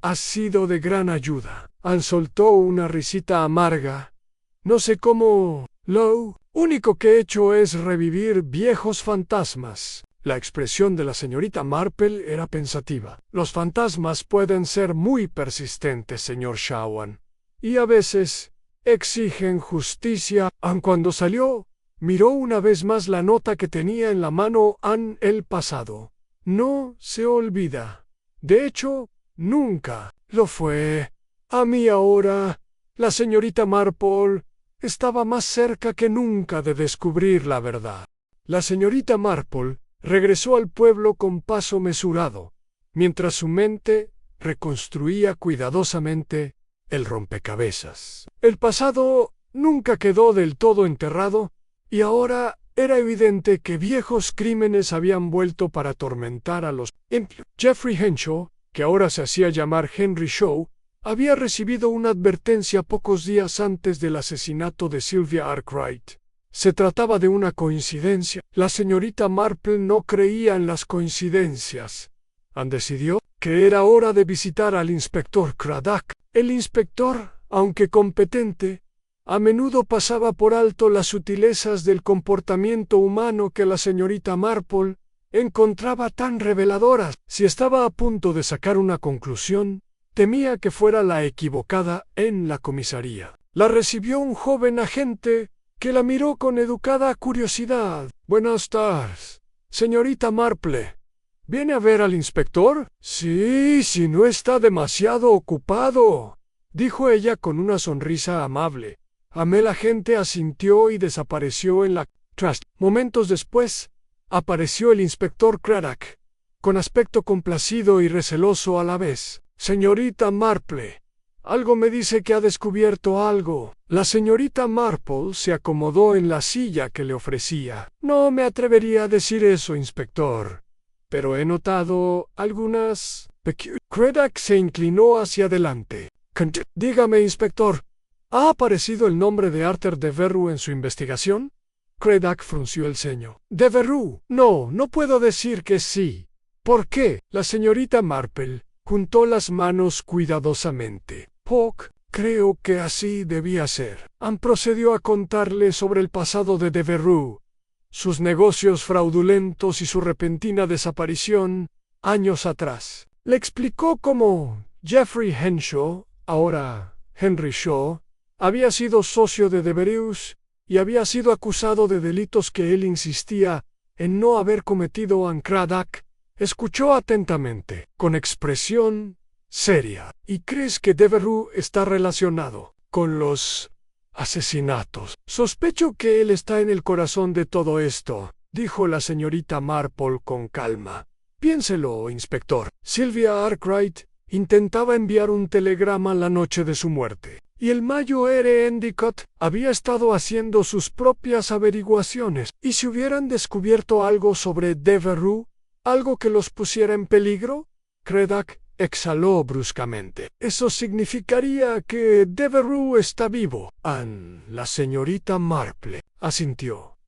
Ha sido de gran ayuda. Soltó una risita amarga. No sé cómo. Lo único que he hecho es revivir viejos fantasmas. La expresión de la señorita Marple era pensativa. Los fantasmas pueden ser muy persistentes, señor Shawan. Y a veces exigen justicia. Aun cuando salió, miró una vez más la nota que tenía en la mano. El pasado no se olvida. De hecho, nunca lo fue. A mí ahora, la señorita Marple estaba más cerca que nunca de descubrir la verdad. La señorita Marple regresó al pueblo con paso mesurado, mientras su mente reconstruía cuidadosamente el rompecabezas. El pasado nunca quedó del todo enterrado, y ahora era evidente que viejos crímenes habían vuelto para atormentar a los Jeffrey Henshaw, que ahora se hacía llamar Henry Shaw, había recibido una advertencia pocos días antes del asesinato de Sylvia Arkwright. Se trataba de una coincidencia. La señorita Marple no creía en las coincidencias. Decidió que era hora de visitar al inspector Craddock. El inspector, aunque competente, a menudo pasaba por alto las sutilezas del comportamiento humano que la señorita Marple encontraba tan reveladoras. Si estaba a punto de sacar una conclusión, temía que fuera la equivocada. En la comisaría la recibió un joven agente que la miró con educada curiosidad. «Buenas tardes, señorita Marple. ¿Viene a ver al inspector?» «Sí, si no está demasiado ocupado», dijo ella con una sonrisa amable. El agente asintió y desapareció en la Trust. Momentos después, apareció el inspector Craddock, con aspecto complacido y receloso a la vez. «Señorita Marple, algo me dice que ha descubierto algo». La señorita Marple se acomodó en la silla que le ofrecía. «No me atrevería a decir eso, inspector, pero he notado algunas Craddock se inclinó hacia adelante. «Dígame, inspector, ¿ha aparecido el nombre de Arthur Devereux en su investigación?» Craddock frunció el ceño. «¿Devereux? No puedo decir que sí». «¿Por qué?» La señorita Marple juntó las manos cuidadosamente. Creo que así debía ser». Procedió a contarle sobre el pasado de Devereux, sus negocios fraudulentos y su repentina desaparición años atrás. Le explicó cómo Jeffrey Henshaw, ahora Henry Shaw, había sido socio de Devereux y había sido acusado de delitos que él insistía en no haber cometido. Craddock escuchó atentamente, con expresión seria. «¿Y crees que Devereux está relacionado con los asesinatos?» «Sospecho que él está en el corazón de todo esto», dijo la señorita Marple con calma. «Piénselo, inspector. Sylvia Arkwright intentaba enviar un telegrama la noche de su muerte, y el Mayo R. Endicott había estado haciendo sus propias averiguaciones. ¿Y si hubieran descubierto algo sobre Devereux, algo que los pusiera en peligro?» Craddock exhaló bruscamente. «Eso significaría que Devereux está vivo». La señorita Marple asintió.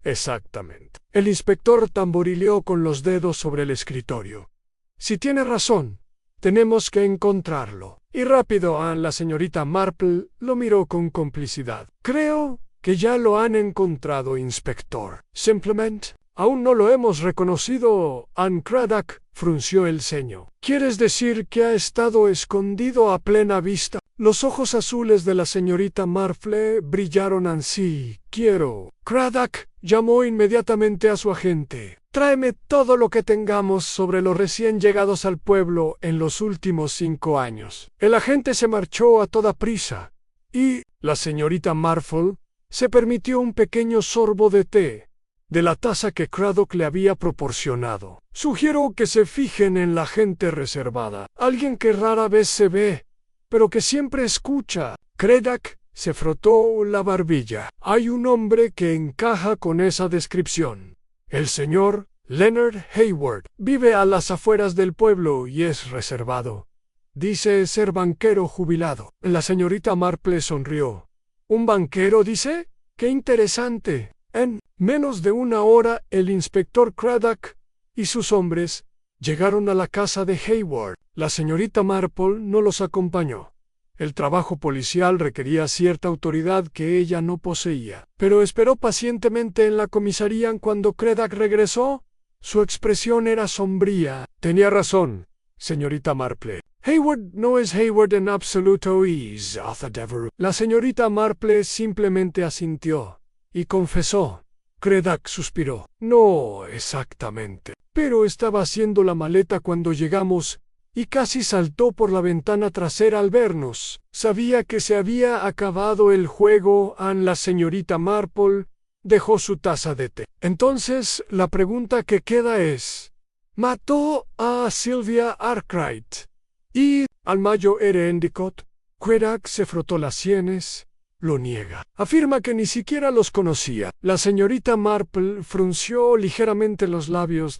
«Exactamente». El inspector tamborileó con los dedos sobre el escritorio. «Si tiene razón, tenemos que encontrarlo. Y rápido». La señorita Marple lo miró con complicidad. «Creo que ya lo han encontrado, inspector. Simplemente aún no lo hemos reconocido». Craddock frunció el ceño. «¿Quieres decir que ha estado escondido a plena vista?» Los ojos azules de la señorita Marple brillaron así. «Quiero». Craddock llamó inmediatamente a su agente. «Tráeme todo lo que tengamos sobre los recién llegados al pueblo en los últimos 5 años». El agente se marchó a toda prisa, y la señorita Marple se permitió un pequeño sorbo de té de la taza que Craddock le había proporcionado. «Sugiero que se fijen en la gente reservada, alguien que rara vez se ve, pero que siempre escucha». Craddock se frotó la barbilla. «Hay un hombre que encaja con esa descripción. El señor Leonard Hayward. Vive a las afueras del pueblo y es reservado. Dice ser banquero jubilado». La señorita Marple sonrió. «¿Un banquero, dice? ¡Qué interesante!». En menos de una hora el inspector Craddock y sus hombres llegaron a la casa de Hayward. La señorita Marple no los acompañó. El trabajo policial requería cierta autoridad que ella no poseía. Pero esperó pacientemente en la comisaría. Cuando Craddock regresó, su expresión era sombría. «Tenía razón, señorita Marple. Hayward no es Hayward en absoluto y es Arthur Devereux. La señorita Marple simplemente asintió y confesó. Craddock suspiró. No exactamente. Pero estaba haciendo la maleta cuando llegamos y casi saltó por la ventana trasera al vernos. Sabía que se había acabado el juego y la señorita Marple dejó su taza de té. Entonces, la pregunta que queda es, ¿mató a Sylvia Arkwright y al mayor R. Endicott? Craddock se frotó las sienes. Lo niega. Afirma que ni siquiera los conocía. La señorita Marple frunció ligeramente los labios.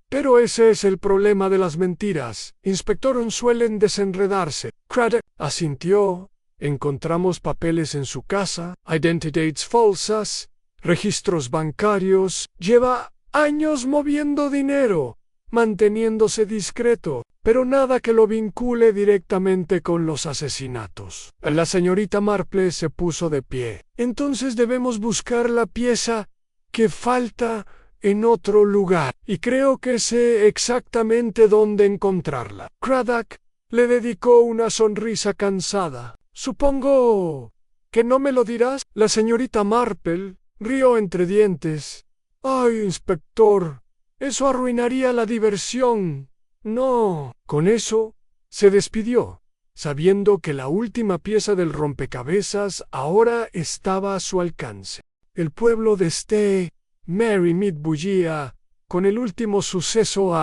Pero ese es el problema de las mentiras. Inspector, suelen desenredarse. Craddock asintió. Encontramos papeles en su casa, identidades falsas, registros bancarios. Lleva años moviendo dinero, manteniéndose discreto, pero nada que lo vincule directamente con los asesinatos. La señorita Marple se puso de pie. Entonces debemos buscar la pieza que falta en otro lugar, y creo que sé exactamente dónde encontrarla. Craddock le dedicó una sonrisa cansada. Supongo que no me lo dirás. La señorita Marple rió entre dientes. Ay, inspector, eso arruinaría la diversión. No. Con eso, se despidió, sabiendo que la última pieza del rompecabezas ahora estaba a su alcance. El pueblo de St. Mary Mead bullía con el último suceso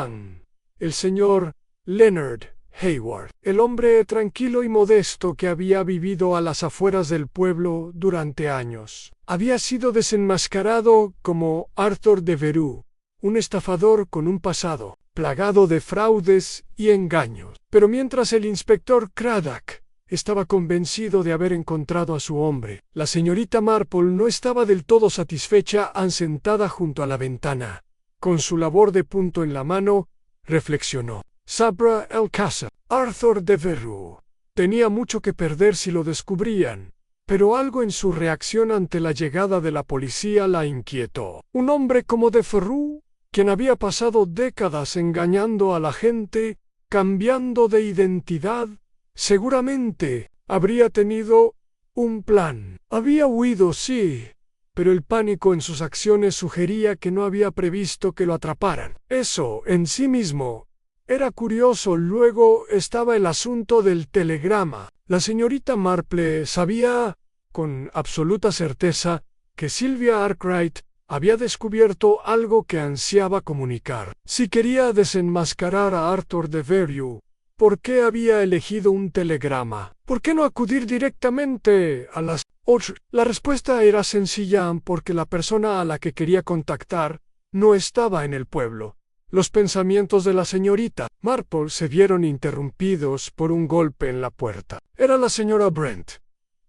el señor Leonard Hayward, el hombre tranquilo y modesto que había vivido a las afueras del pueblo durante años. Había sido desenmascarado como Arthur Devereux, un estafador con un pasado plagado de fraudes y engaños. Pero mientras el inspector Craddock estaba convencido de haber encontrado a su hombre, la señorita Marple no estaba del todo satisfecha. Sentada junto a la ventana, con su labor de punto en la mano, reflexionó. Sabra el caso. Arthur Devereux tenía mucho que perder si lo descubrían, pero algo en su reacción ante la llegada de la policía la inquietó. Un hombre como Devereux, quien había pasado décadas engañando a la gente, cambiando de identidad, seguramente habría tenido un plan. Había huido, sí, pero el pánico en sus acciones sugería que no había previsto que lo atraparan. Eso, en sí mismo, era curioso. Luego estaba el asunto del telegrama. La señorita Marple sabía, con absoluta certeza, que Sylvia Arkwright había descubierto algo que ansiaba comunicar. Si quería desenmascarar a Arthur Devereux, ¿por qué había elegido un telegrama? ¿Por qué no acudir directamente a las 8? La respuesta era sencilla, porque la persona a la que quería contactar no estaba en el pueblo. Los pensamientos de la señorita Marple se vieron interrumpidos por un golpe en la puerta. Era la señora Brent,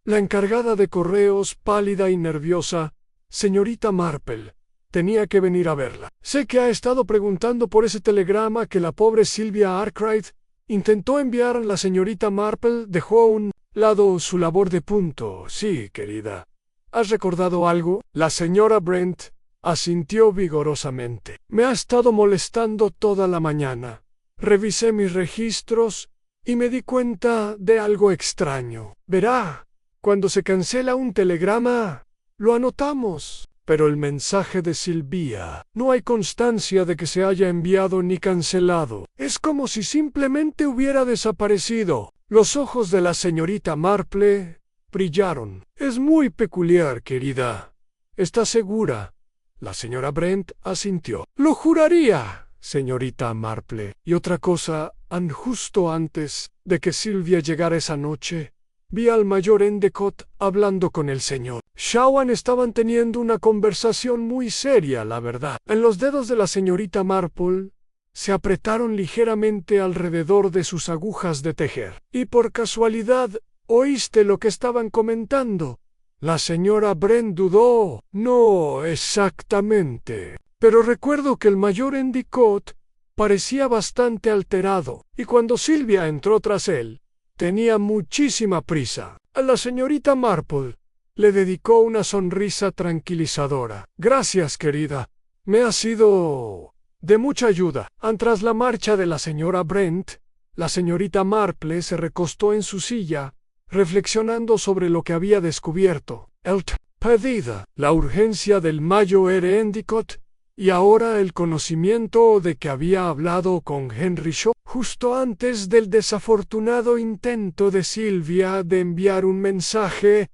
la encargada de correos, pálida y nerviosa. Señorita Marple, tenía que venir a verla. Sé que ha estado preguntando por ese telegrama que la pobre Sylvia Arkwright intentó enviar. La señorita Marple dejó a un lado su labor de punto. Sí, querida. ¿Has recordado algo? La señora Brent asintió vigorosamente. Me ha estado molestando toda la mañana. Revisé mis registros y me di cuenta de algo extraño. Verá, cuando se cancela un telegrama, lo anotamos, pero el mensaje de Sylvia, no hay constancia de que se haya enviado ni cancelado. Es como si simplemente hubiera desaparecido. Los ojos de la señorita Marple brillaron. Es muy peculiar, querida. ¿Estás segura? La señora Brent asintió. Lo juraría, señorita Marple. Y otra cosa, justo antes de que Sylvia llegara esa noche, vi al mayor Endicott hablando con el señor Shawan. Estaban teniendo una conversación muy seria, la verdad. En los dedos de la señorita Marple se apretaron ligeramente alrededor de sus agujas de tejer. Y por casualidad, ¿oíste lo que estaban comentando? La señora Brent dudó. No exactamente. Pero recuerdo que el mayor Endicott parecía bastante alterado, y cuando Sylvia entró tras él, tenía muchísima prisa. A la señorita Marple le dedicó una sonrisa tranquilizadora. Gracias, querida. Me ha sido de mucha ayuda. Tras la marcha de la señora Brent, la señorita Marple se recostó en su silla, reflexionando sobre lo que había descubierto. El perdida, la urgencia del Mayo R. Endicott, y ahora el conocimiento de que había hablado con Henry Shaw justo antes del desafortunado intento de Sylvia de enviar un mensaje.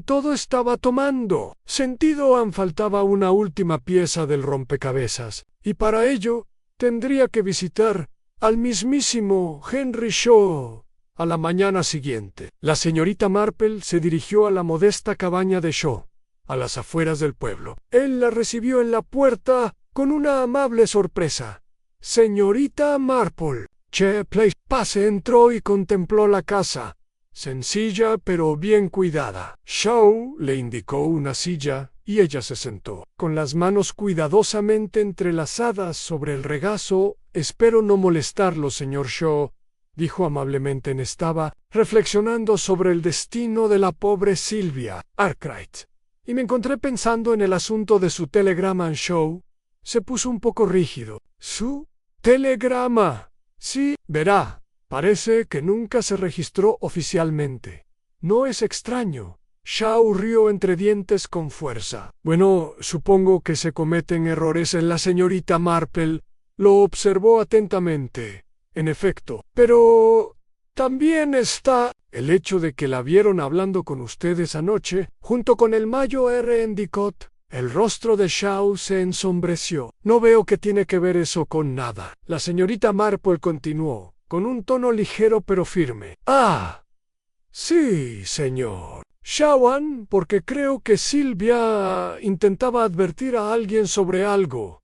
Todo estaba tomando sentido. Faltaba una última pieza del rompecabezas, y para ello tendría que visitar al mismísimo Henry Shaw a la mañana siguiente. La señorita Marple se dirigió a la modesta cabaña de Shaw, a las afueras del pueblo. Él la recibió en la puerta con una amable sorpresa. «Señorita Marple, pase». Entró y contempló la casa, sencilla pero bien cuidada. Shaw le indicó una silla y ella se sentó, con las manos cuidadosamente entrelazadas sobre el regazo. «Espero no molestarlo, señor Shaw», dijo amablemente. Estaba reflexionando sobre el destino de la pobre Sylvia Arkwright, y me encontré pensando en el asunto de su telegrama. Shaw se puso un poco rígido. «¿Su telegrama?» «Sí, verá, parece que nunca se registró oficialmente. No es extraño». Shaw rió entre dientes con fuerza. «Bueno, supongo que se cometen errores en la señorita Marple». Lo observó atentamente. «En efecto, pero también está el hecho de que la vieron hablando con ustedes anoche, junto con el Mayo R. Endicott». El rostro de Shaw se ensombreció. «No veo que tiene que ver eso con nada». La señorita Marple continuó, con un tono ligero pero firme. «Ah, sí, señor Shawan, porque creo que Sylvia intentaba advertir a alguien sobre algo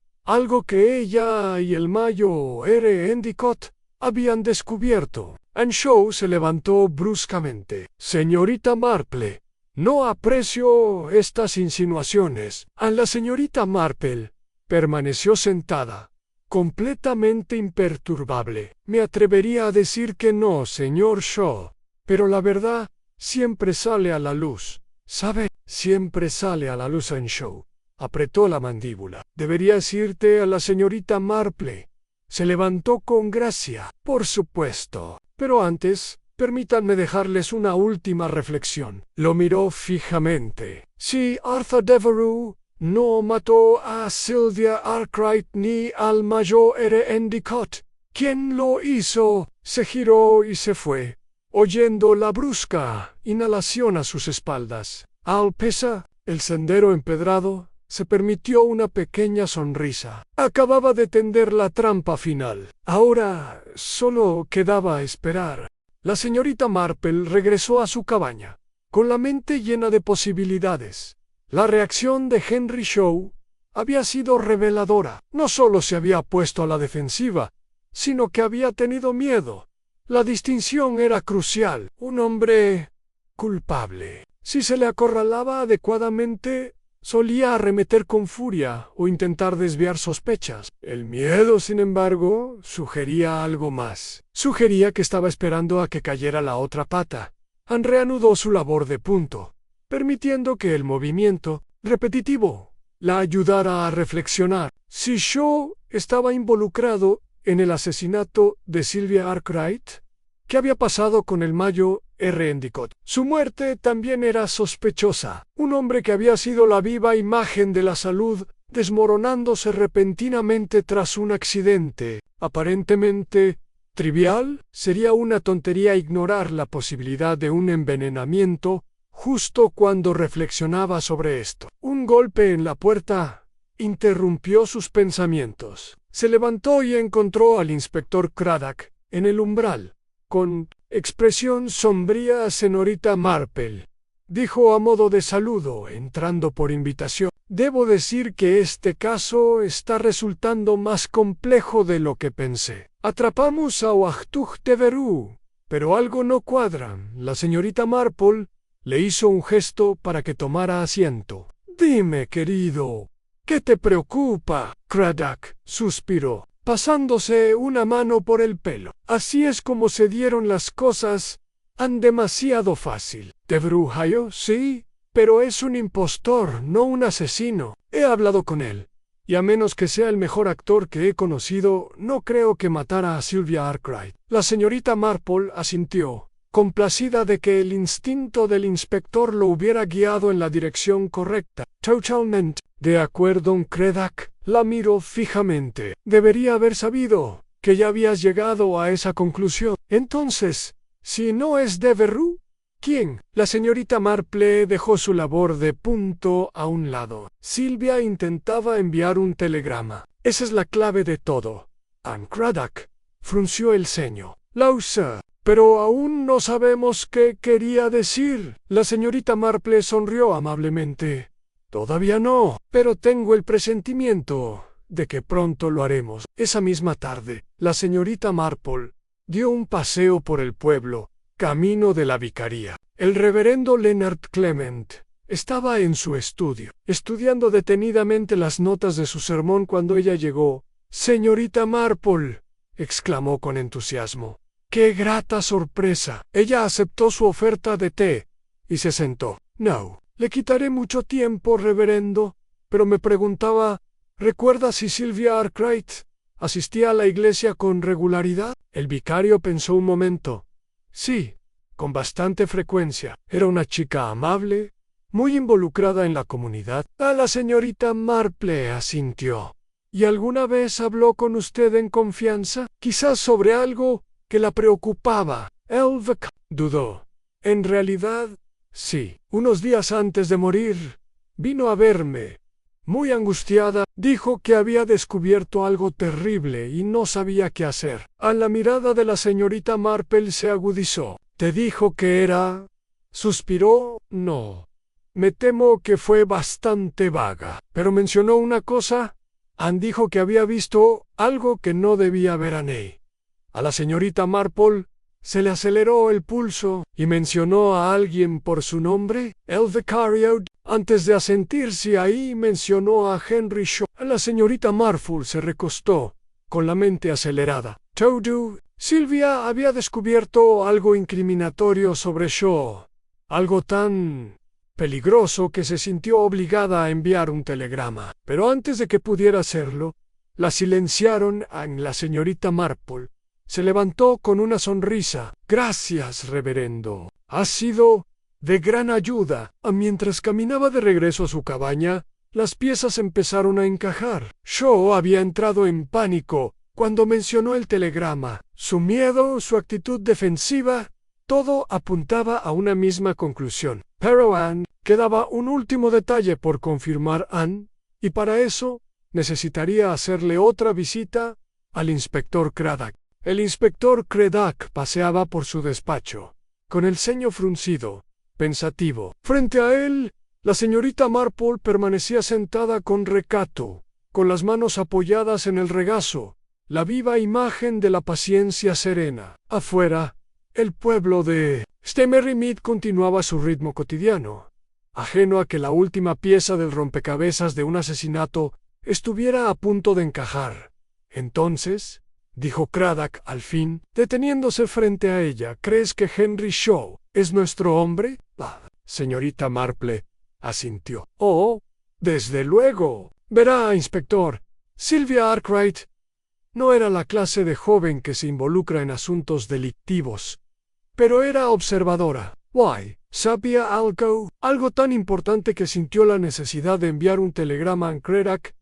que ella y el Mayo R. Endicott habían descubierto». Shaw se levantó bruscamente. «Señorita Marple, no aprecio estas insinuaciones». La señorita Marple permaneció sentada, completamente imperturbable. «Me atrevería a decir que no, señor Shaw, pero la verdad siempre sale a la luz. ¿Sabe? Siempre sale a la luz». Shaw apretó la mandíbula. «Deberías irte a la señorita Marple». Se levantó con gracia. «Por supuesto. Pero antes, permítanme dejarles una última reflexión». Lo miró fijamente. «Si Arthur Devereux no mató a Sylvia Arkwright ni al Mayo R. Endicott, ¿quién lo hizo?». Se giró y se fue, oyendo la brusca inhalación a sus espaldas. Al pesar el sendero empedrado, se permitió una pequeña sonrisa. Acababa de tender la trampa final. Ahora solo quedaba esperar. La señorita Marple regresó a su cabaña, con la mente llena de posibilidades. La reacción de Henry Shaw había sido reveladora. No solo se había puesto a la defensiva, sino que había tenido miedo. La distinción era crucial. Un hombre culpable. Si se le acorralaba adecuadamente, solía arremeter con furia o intentar desviar sospechas. El miedo, sin embargo, sugería algo más. Sugería que estaba esperando a que cayera la otra pata. Reanudó su labor de punto, permitiendo que el movimiento repetitivo la ayudara a reflexionar. Si Shaw estaba involucrado en el asesinato de Sylvia Arkwright, ¿qué había pasado con el Mayo R. Endicott? Su muerte también era sospechosa. Un hombre que había sido la viva imagen de la salud, desmoronándose repentinamente tras un accidente aparentemente trivial. Sería una tontería ignorar la posibilidad de un envenenamiento justo cuando reflexionaba sobre esto. Un golpe en la puerta interrumpió sus pensamientos. Se levantó y encontró al inspector Craddock en el umbral. Con expresión sombría: «Señorita Marple», dijo a modo de saludo, entrando por invitación. «Debo decir que este caso está resultando más complejo de lo que pensé. Atrapamos a Arthur Devereux, pero algo no cuadra». La señorita Marple le hizo un gesto para que tomara asiento. «Dime, querido, ¿qué te preocupa?». Craddock suspiró, pasándose una mano por el pelo. «Así es como se dieron las cosas. Demasiado fácil. Devereux, sí, pero es un impostor, no un asesino. He hablado con él, Y a menos que sea el mejor actor que he conocido, no creo que matara a Sylvia Arkwright. La señorita Marple asintió, complacida de que el instinto del inspector lo hubiera guiado en la dirección correcta. Totalmente. De acuerdo, Craddock. La miró fijamente. Debería haber sabido que ya habías llegado a esa conclusión. Entonces, si no es Devereux, ¿quién? La señorita Marple dejó su labor de punto a un lado. Sylvia intentaba enviar un telegrama. Esa es la clave de todo. Craddock frunció el ceño. Lausa, pero aún no sabemos qué quería decir. La señorita Marple sonrió amablemente. Todavía no, pero tengo el presentimiento de que pronto lo haremos. Esa misma tarde, la señorita Marple dio un paseo por el pueblo, camino de la vicaría. El reverendo Leonard Clement estaba en su estudio, estudiando detenidamente las notas de su sermón cuando ella llegó. «Señorita Marple», exclamó con entusiasmo. «¡Qué grata sorpresa!». Ella aceptó su oferta de té y se sentó. «No, le quitaré mucho tiempo, reverendo, pero me preguntaba, ¿recuerda si Sylvia Arkwright asistía a la iglesia con regularidad?». El vicario pensó un momento. «Sí, con bastante frecuencia. Era una chica amable, muy involucrada en la comunidad». A la señorita Marple asintió. «¿Y alguna vez habló con usted en confianza? Quizás sobre algo que la preocupaba». El vicario dudó. «En realidad, sí. Unos días antes de morir, vino a verme. Muy angustiada, dijo que había descubierto algo terrible y no sabía qué hacer». A la mirada de la señorita Marple se agudizó. «¿Te dijo que era?». Suspiró. «No. Me temo que fue bastante vaga. Pero mencionó una cosa. Anne dijo que había visto algo que no debía ver a Ney». A la señorita Marple se le aceleró el pulso. «¿Y mencionó a alguien por su nombre?». El vicario, antes de asentirse ahí, mencionó a Henry Shaw. La señorita Marple se recostó, con la mente acelerada. «Todo». Sylvia había descubierto algo incriminatorio sobre Shaw, algo tan peligroso que se sintió obligada a enviar un telegrama. Pero antes de que pudiera hacerlo, la silenciaron. La señorita Marple se levantó con una sonrisa. «Gracias, reverendo. Ha sido de gran ayuda». Mientras caminaba de regreso a su cabaña, las piezas empezaron a encajar. Shaw había entrado en pánico cuando mencionó el telegrama. Su miedo, su actitud defensiva, todo apuntaba a una misma conclusión. Pero Anne, quedaba un último detalle por confirmar. Anne, y para eso necesitaría hacerle otra visita al inspector Craddock. El inspector Craddock paseaba por su despacho, con el ceño fruncido, pensativo. Frente a él, la señorita Marple permanecía sentada con recato, con las manos apoyadas en el regazo, la viva imagen de la paciencia serena. Afuera, el pueblo de Merrymead continuaba su ritmo cotidiano, ajeno a que la última pieza del rompecabezas de un asesinato estuviera a punto de encajar. «Entonces», dijo Craddock al fin, deteniéndose frente a ella, «¿crees que Henry Shaw es nuestro hombre?». La señorita Marple asintió. «Oh, desde luego. Verá, inspector, Sylvia Arkwright no era la clase de joven que se involucra en asuntos delictivos, pero era observadora. Why, sabía algo tan importante que sintió la necesidad de enviar un telegrama a Craddock».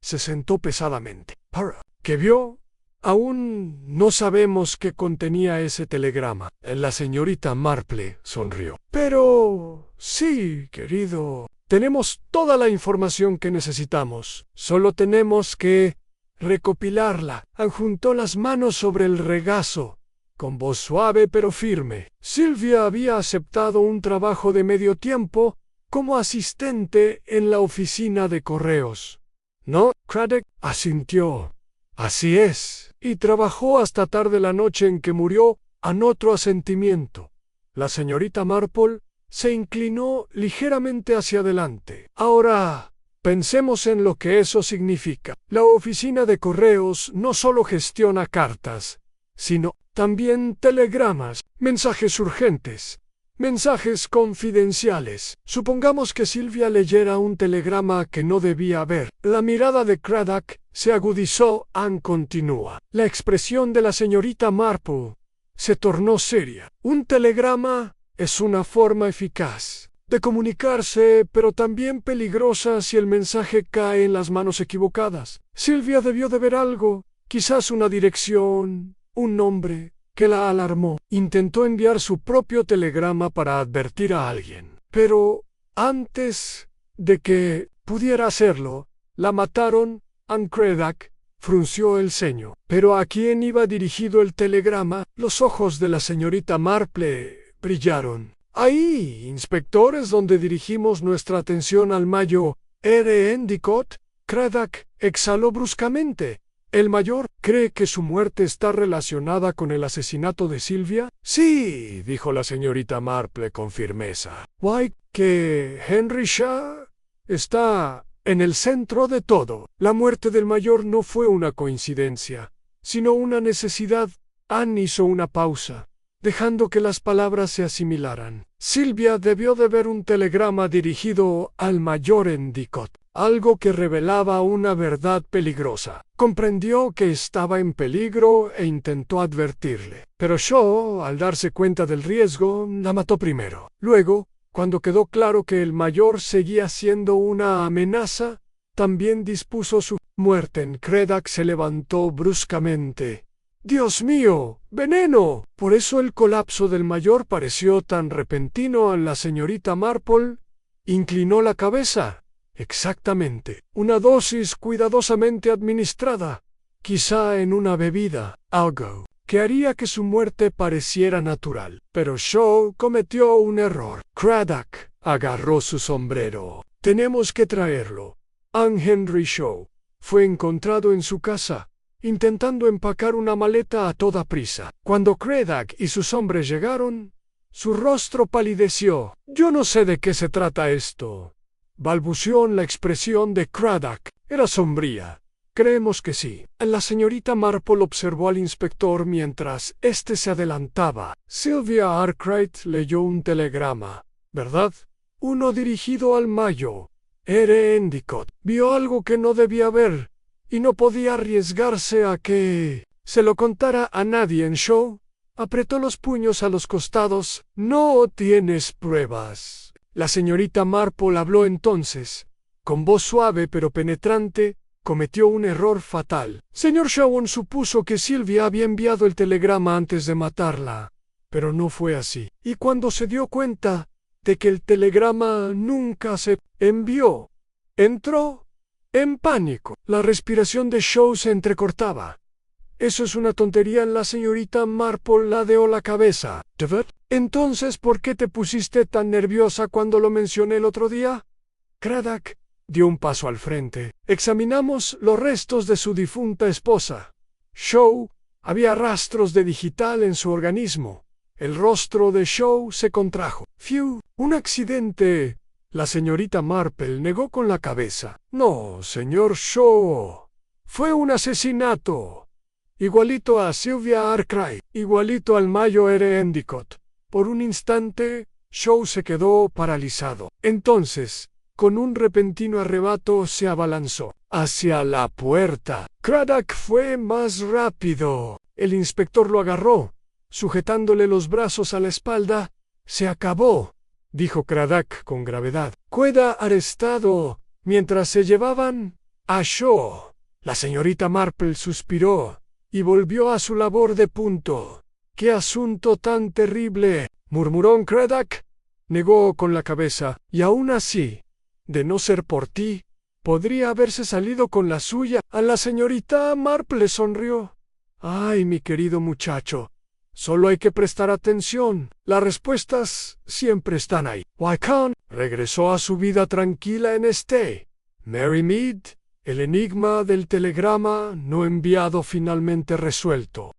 Se sentó pesadamente. «¿Para qué vio?». «Aún no sabemos qué contenía ese telegrama». La señorita Marple sonrió. «Pero sí, querido. Tenemos toda la información que necesitamos. Solo tenemos que recopilarla». Juntó las manos sobre el regazo, con voz suave pero firme. Sylvia había aceptado un trabajo de medio tiempo como asistente en la oficina de correos. «¿No?». Craddock asintió. «Así es». Y trabajó hasta tarde la noche en que murió. Otro asentimiento. La señorita Marple se inclinó ligeramente hacia adelante. «Ahora, pensemos en lo que eso significa. La oficina de correos no solo gestiona cartas, sino también telegramas, mensajes urgentes, Mensajes confidenciales. Supongamos que Sylvia leyera un telegrama que no debía ver. La mirada de Craddock se agudizó. Anne continúa. La expresión de la señorita Marple se tornó seria. Un telegrama es una forma eficaz de comunicarse, pero también peligrosa si el mensaje cae en las manos equivocadas. Sylvia debió de ver algo, quizás una dirección, un nombre, que la alarmó. Intentó enviar su propio telegrama para advertir a alguien. Pero antes de que pudiera hacerlo, la mataron. Anne Craddock frunció el ceño. ¿Pero a quién iba dirigido el telegrama? Los ojos de la señorita Marple brillaron. Ahí, inspector, es donde dirigimos nuestra atención al mayo R. Endicott. Craddock exhaló bruscamente. ¿El mayor cree que su muerte está relacionada con el asesinato de Sylvia? Sí, dijo la señorita Marple con firmeza. Why, que Henry Shaw está en el centro de todo. La muerte del mayor no fue una coincidencia, sino una necesidad. Anne hizo una pausa, dejando que las palabras se asimilaran. Sylvia debió de ver un telegrama dirigido al mayor Endicott, algo que revelaba una verdad peligrosa. Comprendió que estaba en peligro e intentó advertirle. Pero Shaw, al darse cuenta del riesgo, la mató primero. Luego, cuando quedó claro que el mayor seguía siendo una amenaza, también dispuso su muerte. Craddock se levantó bruscamente. ¡Dios mío! ¡Veneno! Por eso el colapso del mayor pareció tan repentino. A la señorita Marple inclinó la cabeza. Exactamente. Una dosis cuidadosamente administrada, quizá en una bebida, algo que haría que su muerte pareciera natural. Pero Shaw cometió un error. Craddock agarró su sombrero. Tenemos que traerlo. Anne Henry Shaw fue encontrado en su casa, intentando empacar una maleta a toda prisa. Cuando Craddock y sus hombres llegaron, su rostro palideció. Yo no sé de qué se trata esto, balbuceó. La expresión de Craddock era sombría. Creemos que sí. La señorita Marple observó al inspector mientras éste se adelantaba. Sylvia Arkwright leyó un telegrama, ¿verdad? Uno dirigido al mayo R. Endicott. Vio algo que no debía ver y no podía arriesgarse a que se lo contara a nadie. En Shaw apretó los puños a los costados. No tienes pruebas. La señorita Marple habló entonces, con voz suave pero penetrante. Cometió un error fatal. Señor Shaw supuso que Sylvia había enviado el telegrama antes de matarla, pero no fue así. Y cuando se dio cuenta de que el telegrama nunca se envió, entró en pánico. La respiración de Shaw se entrecortaba. Eso es una tontería. La señorita Marple ladeó la cabeza. ¿David? Entonces, ¿por qué te pusiste tan nerviosa cuando lo mencioné el otro día? Craddock dio un paso al frente. Examinamos los restos de su difunta esposa. Shaw había rastros de digital en su organismo. El rostro de Shaw se contrajo. Phew, un accidente. La señorita Marple negó con la cabeza. No, señor Shaw. Fue un asesinato. Igualito a Sylvia Arkwright. Igualito al mayo R. Endicott. Por un instante, Shaw se quedó paralizado. Entonces, con un repentino arrebato, se abalanzó hacia la puerta. Craddock fue más rápido. El inspector lo agarró, sujetándole los brazos a la espalda. Se acabó, dijo Craddock con gravedad. Queda arrestado mientras se llevaban a Shaw. La señorita Marple suspiró y volvió a su labor de punto. ¡Qué asunto tan terrible!, murmuró Craddock. Negó con la cabeza. Y aún así, de no ser por ti, podría haberse salido con la suya. A la señorita Marple sonrió. Ay, mi querido muchacho, solo hay que prestar atención. Las respuestas siempre están ahí. Wycombe regresó a su vida tranquila en Mary Mead. El enigma del telegrama no enviado finalmente resuelto.